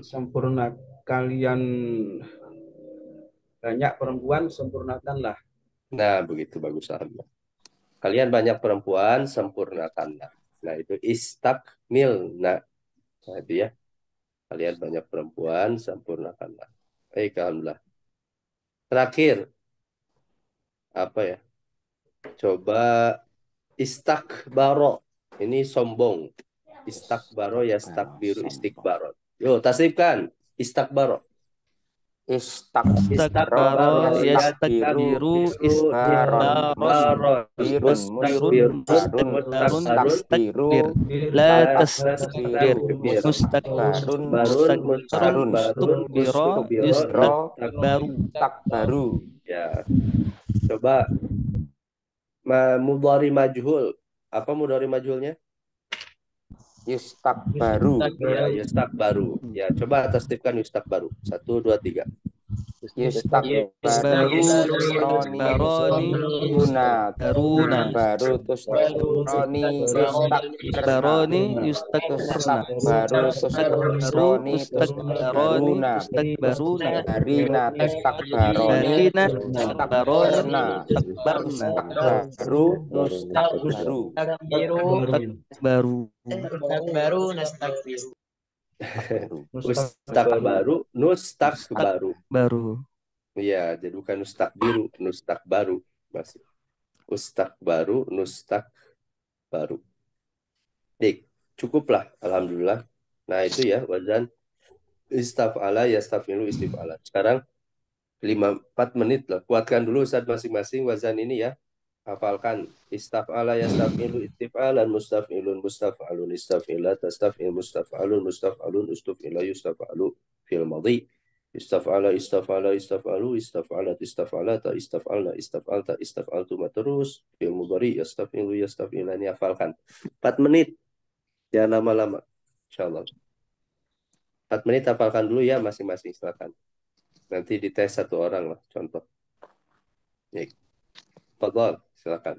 sempurna, kalian banyak perempuan, sempurnakanlah. Nah, begitu bagus alhamdulillah. Kalian banyak perempuan, sempurnakanlah. Nah, itu istakmilna. Nah, itu ya. Kalian banyak perempuan, sempurnakanlah. Baik, alhamdulillah. Terakhir, apa ya? Coba istakbaro. Ini sombong. Istakbaro ya istakbiru istikbaro. Yo, tasrifkan. Istakbaro. istakbaro yastakbiru istikbaron mustakbir la tastakbir mustakbarun mustakbarun mustakbiro takbaru Ya. Coba mudhari majhul. Apa mudhari majhulnya? yustakbaru Ya, yustakbaru. Ya, coba tasdifkan yustakbaru. 1, 2, 3. yustakbaru roni guna baru roni baroni yustakbarna baru roni mustakbaroni mustakbaruna harina tustakbaroni barina mustakbaroni mustakbarna baru mustakbaru baru Baru nastakbiru. Ustakbaru, nustakbaru. baru Iya, jadi bukan ustakbiru, nustakbaru masih. Ustakbaru, nustakbaru. Baik, cukuplah alhamdulillah. Nah, itu ya wazan istaf'ala yastafilu istif'ala. Sekarang 4 menit lah. Kuatkan dulu Ustaz masing-masing wazan ini ya. Hafalkan istaf'ala yastafilu istif'alan mustaf'ilun mustaf'alun istaf'ila tastaf'il mustaf'alun mustaf'alun ustuf'ila yustaf'alu fil madhi istaf'ala istaf'ala istaf'alu istaf'alat istaf'alata istaf'alna istaf'alta istaf'altuma terus fil mudhari yastafilu yastaf'ilani. Hafalkan 4 menit. Jangan lama-lama. Insyaallah. 4 menit hafalkan dulu ya masing-masing, silakan. Nanti dites 1 orang lah contoh. Baik. Fadhal, silakan.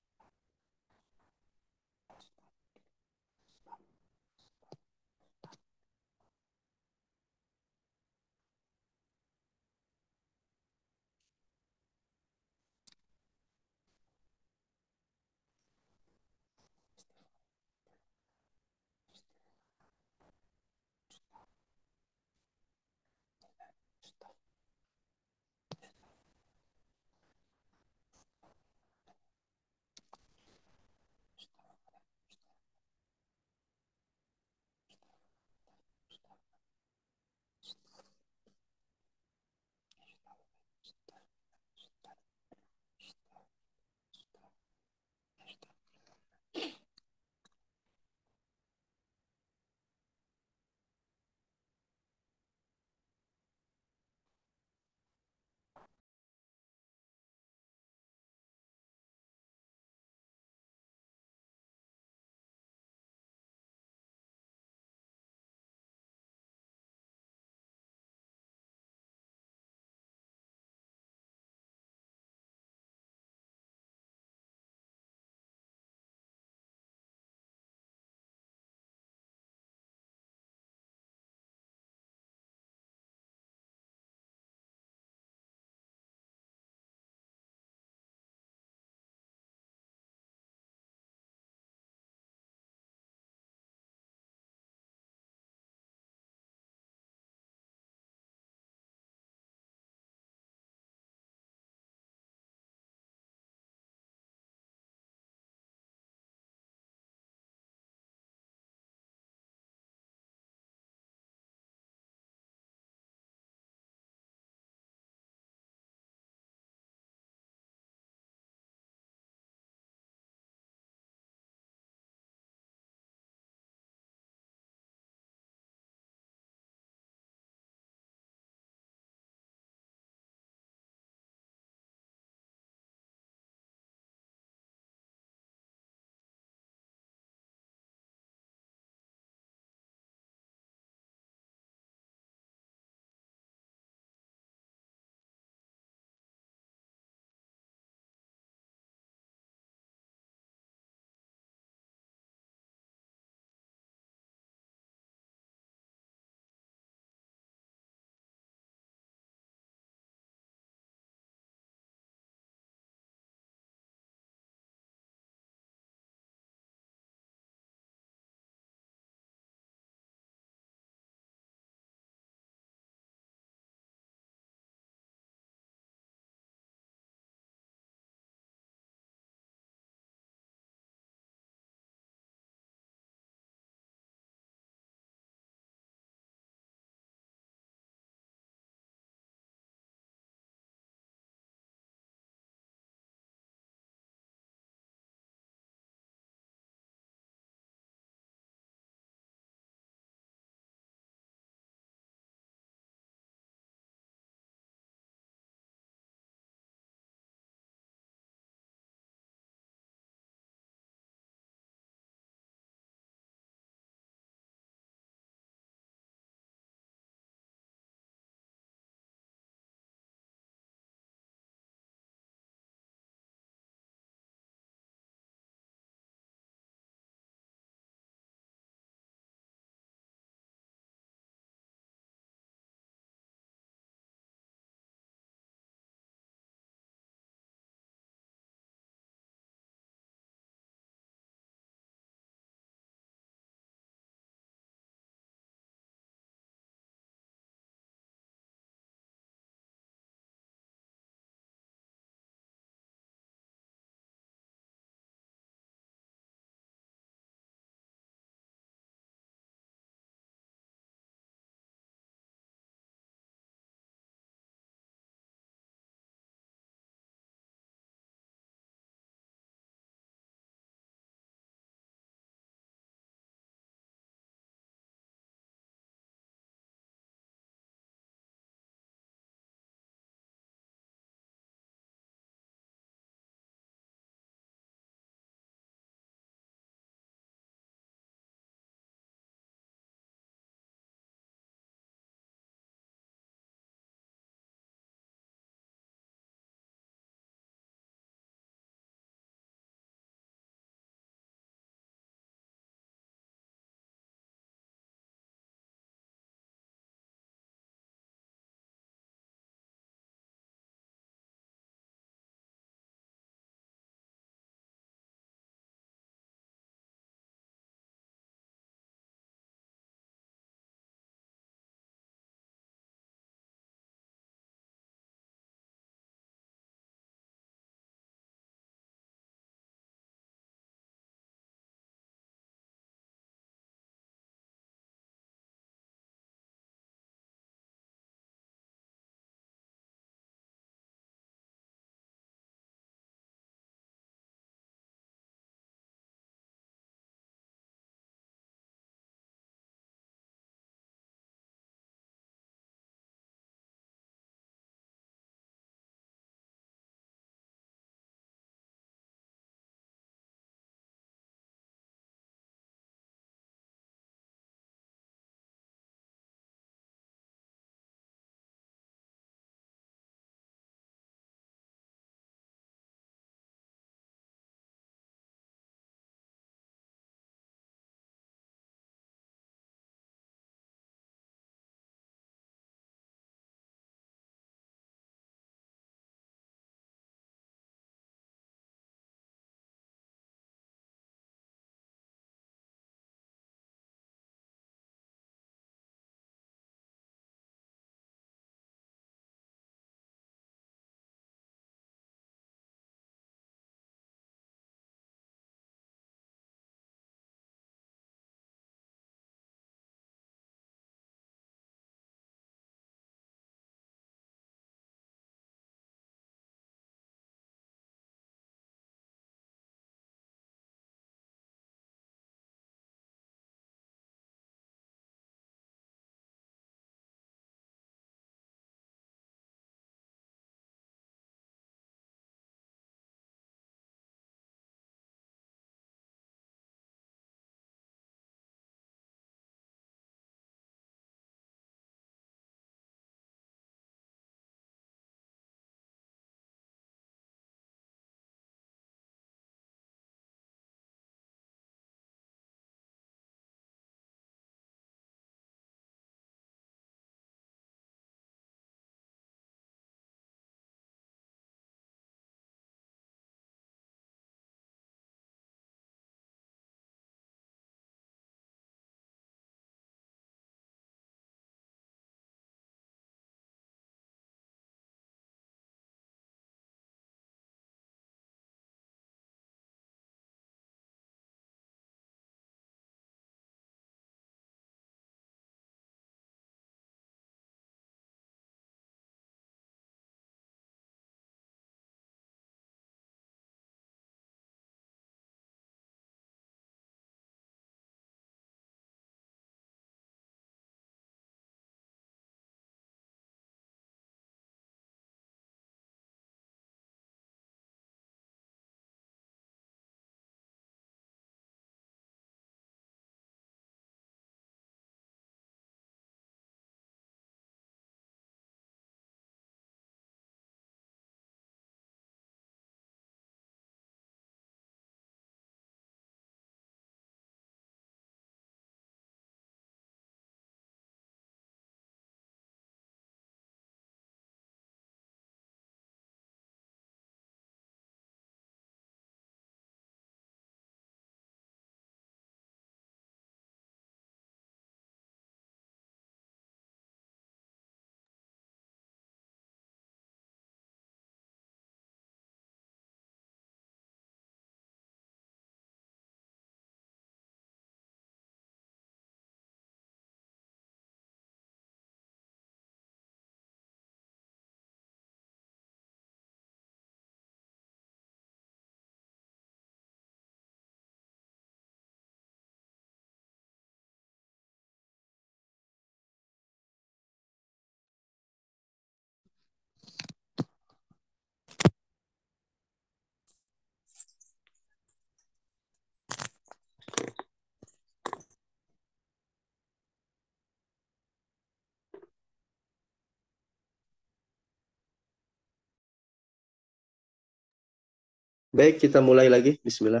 Baik, kita mulai lagi. Bismillah.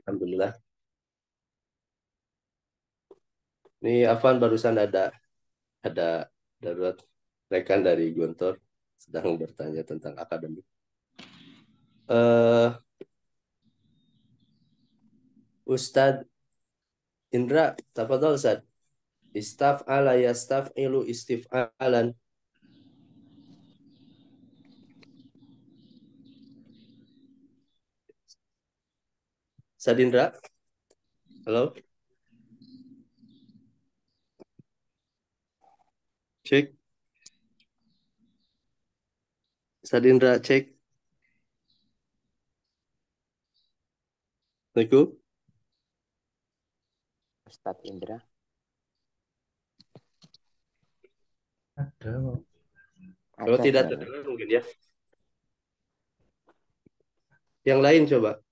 Alhamdulillah. Ini Afan barusan ada darurat rekan dari Gontor sedang bertanya tentang akademik. Ustadz Indra, tafadhol Ustadz. Istaf'ala yastaf'ilu istif'alan. Ustadz Indra? Halo? Cek. Ustadz Indra, cek. Assalamualaikum. Ustadz Indra. Ada. Kalau tidak terdengar mungkin ya. Yang lain coba.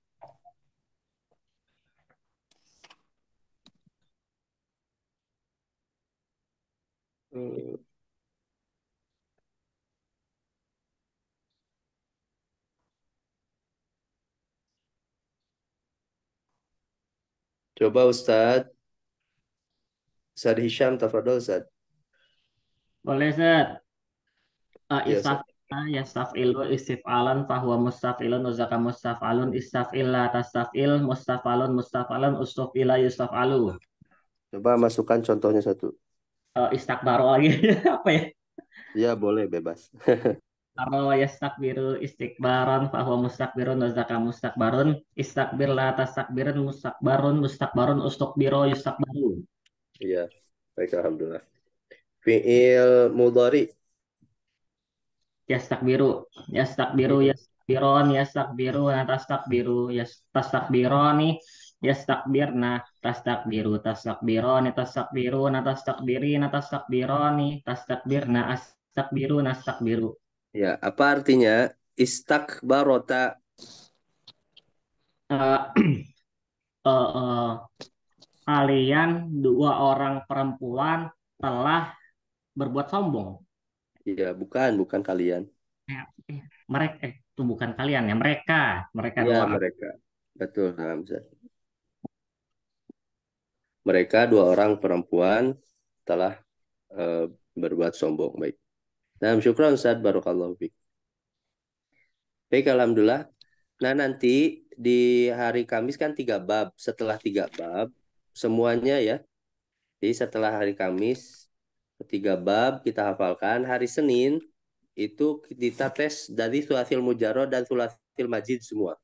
Coba Ustadz. Ustadz Hisham, tafadhol Ustadz. Boleh, Zat. Ya, Yastaf'ilu istif'alan fahuwa mustaf'ilun uzaka mustaf'alun istaf'illa tastaf'il mustaf'alun mustaf'alun ustuf'ila yustaf'alu. Coba masukkan contohnya satu. Istakbaro lagi. Apa ya? Ya, boleh, bebas. Karo yastakbiru istikbaran fahuwa mustakbirun uzaka mustakbarun istakbir la tastakbirun mustakbarun ustukbiro yustakbaru. Iya, baik, alhamdulillah. Fi'il mudhari. Yastakbiru yastakbiron yastakbiru tastakbironi yastakbirna tastakbironi tastakbirona astakbiru. Ya, apa artinya istakbarota? Kalian dua orang perempuan telah berbuat sombong. Iya, bukan kalian. Mereka itu bukan kalian ya, mereka Ya, dua. mereka. Betul, Hamzah. Mereka dua orang perempuan telah berbuat sombong. Baik. Nah, syukran Ustaz, barakallahu fiik. Baik, alhamdulillah. Nah, nanti di hari Kamis kan 3 bab. Setelah 3 bab, semuanya ya. Jadi setelah hari Kamis, 3 bab kita hafalkan. Hari Senin itu kita tes dari sulasil mujarrad dan sulasil majid semua.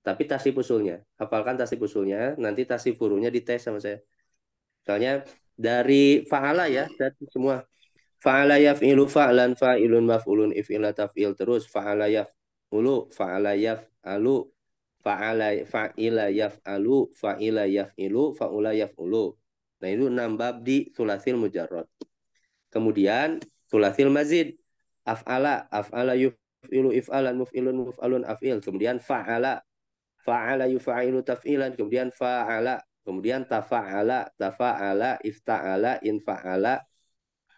Tapi tasrif usulnya. Hafalkan tasrif usulnya, nanti tasrif furunya dites sama saya. Misalnya dari fa'ala ya, dari semua. Fa'ala yaf'ilu fa'lan fa'ilun maf'ulun if'ila taf'il, terus fa'ala yaf'ulu fa'ala yaf'alu fa'ila yaf'alu fa'ila yaf'ilu fa'ula yaf'ulu. Nah, itu 6 bab di sulasil mujarrad. Kemudian sulasil mazid. Af'ala yuf'ilu if'alan muf'ilun muf'alun af'il. Kemudian fa'ala yufa'ilu taf'ilan. Kemudian fa'ala. Kemudian tafa'ala ifta'ala infa'ala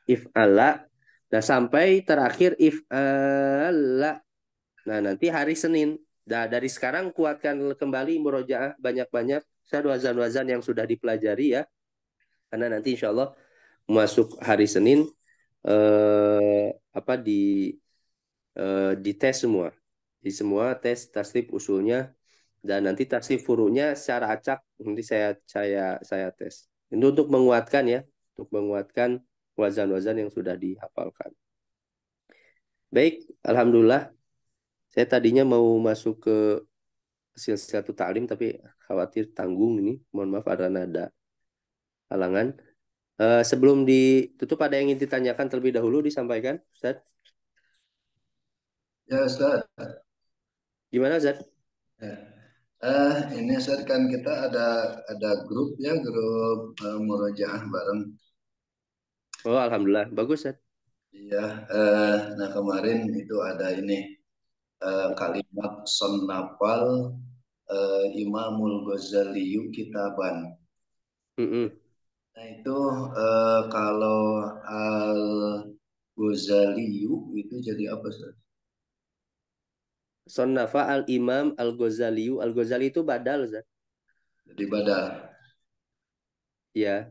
if'ala. Nah, sampai terakhir if'ala. Nah, nanti hari Senin. Nah, dari sekarang kuatkan kembali murojaah banyak-banyak wazan-wazan yang sudah dipelajari ya. Karena nanti insya Allah masuk hari Senin di tes semua. Di semua tes tasrif usulnya dan nanti tasrif furunya secara acak nanti saya tes. Ini untuk menguatkan ya, untuk menguatkan wazan-wazan yang sudah dihafalkan. Baik, alhamdulillah. Saya tadinya mau masuk ke silsilatul ta'lim tapi khawatir tanggung ini. Mohon maaf karena ada halangan. Sebelum ditutup ada yang ingin ditanyakan terlebih dahulu disampaikan, Ustaz? Ya, Ustaz. Gimana, Ustaz? Ya. Ini Ustaz kan kita ada grup ya, grup murojaah bareng. Oh, alhamdulillah. Bagus, Ustaz. Iya, nah kemarin itu ada ini kalimat sonnafal Imamul Ghazali kitaban. Nah itu kalau Al Ghazali itu jadi apa Ustaz? Sonnafa al-Imam al-Ghazali. Al-Ghazali itu badal, Ustaz. Jadi badal. Ya,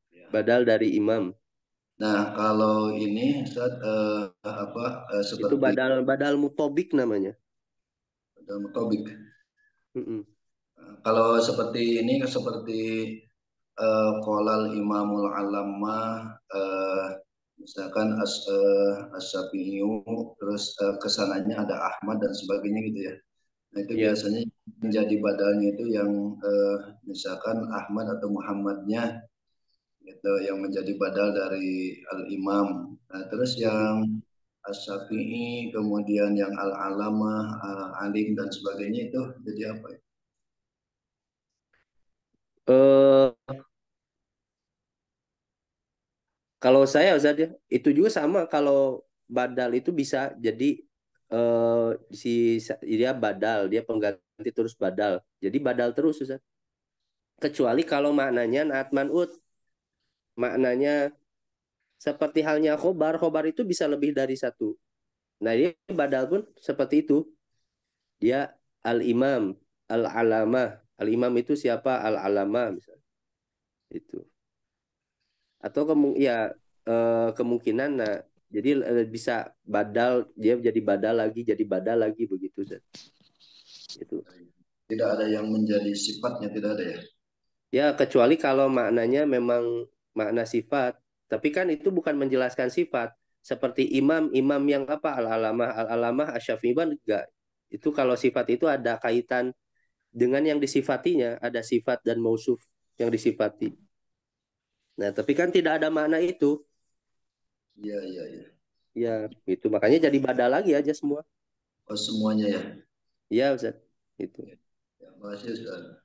Ya. badal dari imam. Nah, kalau ini Ustaz, Itu seperti badal mutobik namanya. badal mutobik. Mm-mm. Kalau seperti ini, seperti kolal imamul alamah, misalkan as-Syafi'i, terus kesananya ada Ahmad dan sebagainya gitu ya. Nah itu Ya. biasanya menjadi badalnya itu yang misalkan Ahmad atau Muhammadnya gitu, yang menjadi badal dari al-imam. Nah, terus yang as-Syafi'i, kemudian yang al-alamah, alim dan sebagainya itu jadi apa ya? Eh, Kalau saya Ustaz ya, itu juga sama. Kalau badal itu bisa jadi dia badal, dia pengganti terus badal. Jadi badal terus Ustaz. Kecuali kalau maknanya naat man'ut. Maknanya seperti halnya khobar. Khobar itu bisa lebih dari satu. Nah, dia badal pun seperti itu. Dia al-imam, al-alamah. Al-imam itu siapa? Al-alamah misalnya. Itu. Atau kemungkinan nah jadi bisa badal, dia jadi badal lagi begitu Ustaz. Itu. Tidak ada yang menjadi sifatnya, tidak ada ya? Ya, kecuali kalau maknanya memang makna sifat. Tapi kan itu bukan menjelaskan sifat. Seperti imam yang apa? Al-alamah, asy-Syafi'i enggak. Itu kalau sifat itu ada kaitan dengan yang disifatinya, ada sifat dan mausuf yang disifati. Nah, tapi kan tidak ada makna itu. Iya, iya, iya. Ya, itu makanya jadi badal lagi aja semua. Oh, semuanya ya? Iya, Ustaz. Itu. Ya, makasih Ustaz.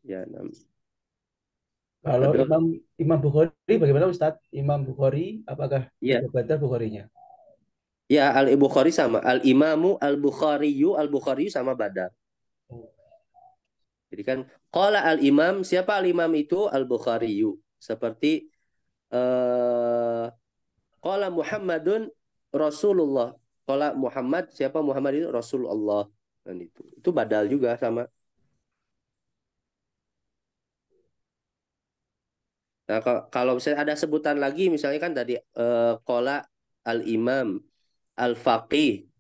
Ya, Kalau Betul. Imam Bukhari bagaimana Ustaz? Imam Bukhari apakah Iya. juga badal Bukharinya? Ya, Al-Bukhari sama. Al-Imamu Al-Bukhariyu sama badal. Jadi kan qala al-imam, siapa al-imam itu? Al-Bukhariyu. Seperti qala Muhammadun Rasulullah. Qala Muhammad, siapa Muhammad itu? Rasulullah. Dan itu badal juga sama. Nah, kalau misalnya ada sebutan lagi, misalnya kan tadi qala al-imam, al-faqih,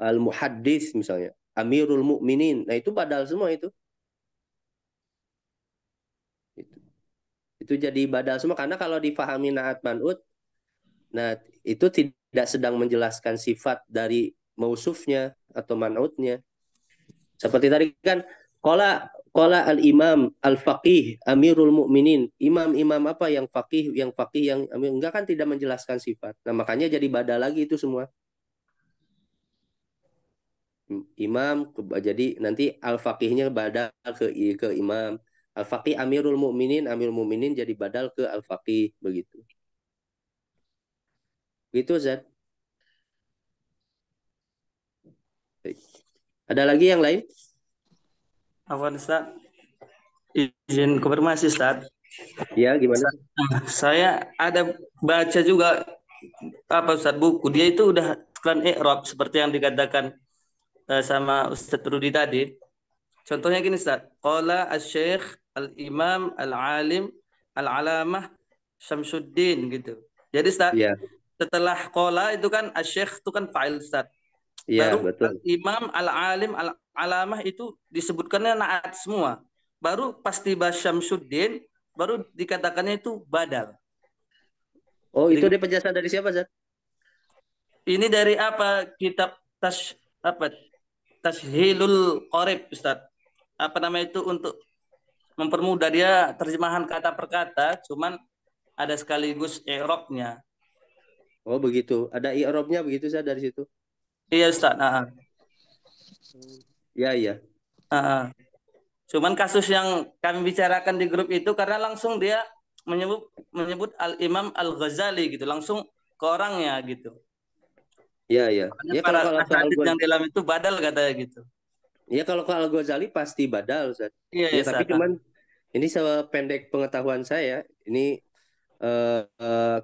al-muhaddis misalnya, amirul mukminin. Nah, itu badal semua itu. Itu jadi badal semua karena kalau difahami naat man'ut, nah itu tidak sedang menjelaskan sifat dari mausufnya atau man'utnya. Seperti tadi kan qala al-imam al-faqih amirul mukminin. Imam apa yang faqih yang amir, enggak kan tidak menjelaskan sifat. Nah, makanya jadi badal lagi itu semua. Imam jadi nanti al-faqihnya badal ke imam. Al-faqih amirul mukminin jadi badal ke al-faqih begitu. Gitu Zat. Ada lagi yang lain? Afwan Ustaz. Izin konfirmasi Ustaz. Ya, gimana? Saya ada baca juga Ustaz buku. Dia itu udah Quran i'rab seperti yang dikatakan sama Ustaz Rudi tadi. Contohnya gini Ustaz. Qala asy-syekh al-imam al-alim al-alamah Syamsuddin gitu. Jadi Ustaz, setelah qala itu kan asy-syekh itu kan fa'il Ustaz. Iya, baru betul. Imam al-alim al-alamah itu disebutkannya naat semua. Baru pasti Syamsuddin baru dikatakannya itu badal. Oh, itu dia penjelasan dari siapa, Zat? Ini dari kitab Tashilul Qorib, Ustaz. Apa namanya itu untuk mempermudah dia terjemahan kata per kata, cuman ada sekaligus i'rabnya. Oh, begitu. Ada i'rabnya begitu Zat dari situ. Iya, Ustaz. Iya. Cuman kasus yang kami bicarakan di grup itu karena langsung dia menyebut Al-Imam Al-Ghazali gitu, langsung ke orangnya gitu. Iya. Ya, kalau hadits yang di dalam itu badal katanya gitu. Iya, kalau ke Al-Ghazali pasti badal, Ustaz. Iya, tapi cuman ini sependek pengetahuan saya, ini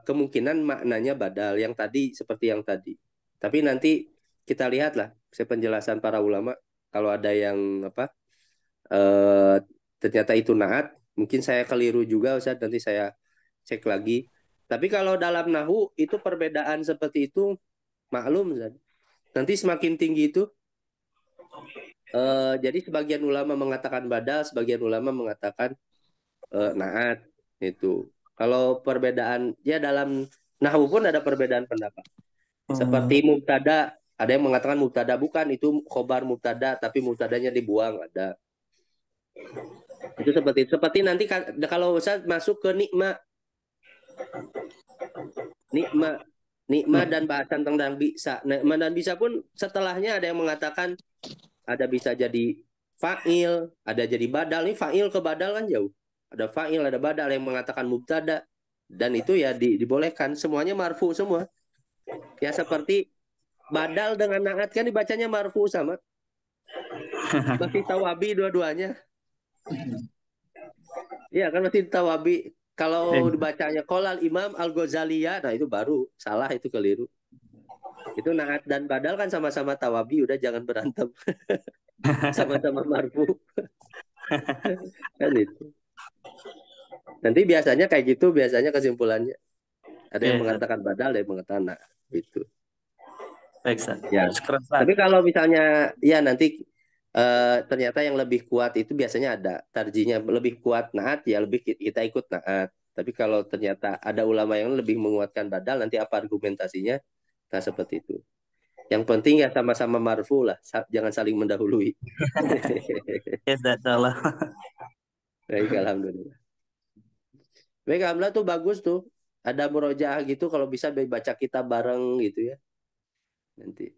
kemungkinan maknanya badal yang tadi seperti yang tadi. Tapi nanti kita lihatlah penjelasan para ulama. Kalau ada yang ternyata itu naat, mungkin saya keliru juga Ustaz, nanti saya cek lagi. Tapi kalau dalam nahu itu perbedaan seperti itu maklum Ustaz. Nanti semakin tinggi itu jadi sebagian ulama mengatakan badal, sebagian ulama mengatakan naat itu. Kalau perbedaan ya dalam nahwu pun ada perbedaan pendapat. Seperti mubtada, ada yang mengatakan mubtada bukan itu khobar mubtada tapi mubtadanya dibuang ada. Itu seperti nanti kalau Ustaz masuk ke nikma dan bahasan tentang bisa. Nikma dan bisa pun setelahnya ada yang mengatakan ada bisa jadi fa'il, ada jadi badal. Ini fa'il ke badal kan jauh. Ada fa'il, ada badal yang mengatakan mubtada. Dan itu ya dibolehkan. Semuanya marfu semua. Ya seperti badal dengan naat kan dibacanya marfu sama. Masih tawabi dua-duanya. Iya kan masih tawabi. Kalau dibacanya qolal Imam Al-Ghazaliyah, nah itu baru. Salah, itu keliru. Itu naat dan badal kan sama-sama tawabi, udah jangan berantem. Sama-sama marfu. Kan itu. Nanti biasanya kayak gitu, biasanya kesimpulannya. Ada yang mengatakan badal, ada yang mengatakan naat. Itu. Baik, ya. Tapi kalau misalnya ya nanti ternyata yang lebih kuat itu biasanya ada tarjinya lebih kuat naat, ya lebih kita ikut naat. Tapi kalau ternyata ada ulama yang lebih menguatkan badal, nanti apa argumentasinya? Nah seperti itu. Yang penting ya sama-sama marfu lah, jangan saling mendahului. Ya, salah. Baik, alhamdulillah. Baik, alhamdulillah tuh bagus tuh. Ada murojaah gitu, kalau bisa baca kita bareng gitu ya. Nanti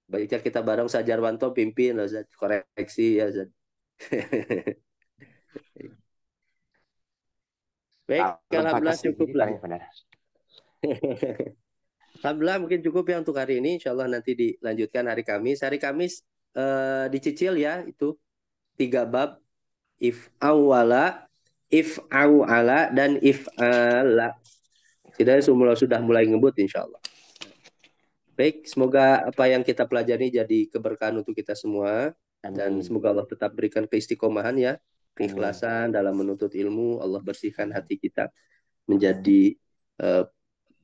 baca kita bareng, Sajarwanto pimpin, Ustaz, koreksi ya Ustaz. Baik, alhamdulillah cukup lah. Alhamdulillah mungkin cukup ya untuk hari ini. Insya Allah nanti dilanjutkan hari Kamis. Hari Kamis dicicil ya itu 3 bab, if awala, if awala, dan if ala. Sudah mulai ngebut insya Allah. Baik, semoga apa yang kita pelajari jadi keberkahan untuk kita semua. Dan semoga Allah tetap berikan keistiqomahan ya, keikhlasan dalam menuntut ilmu. Allah bersihkan hati kita menjadi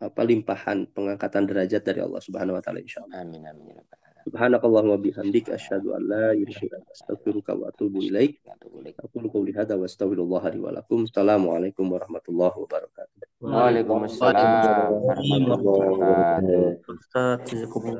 limpahan pengangkatan derajat dari Allah Subhanahu wa taala insyaallah. Amin amin. Subhanakallahumma bihamdika asyhadu an la ilaha illa anta astaghfiruka wa atubu ilaik. Aqulu qouli hadza wa astaghfirullah li wa lakum. Assalamualaikum warahmatullahi wabarakatuh. Waalaikumsalam warahmatullahi wabarakatuh.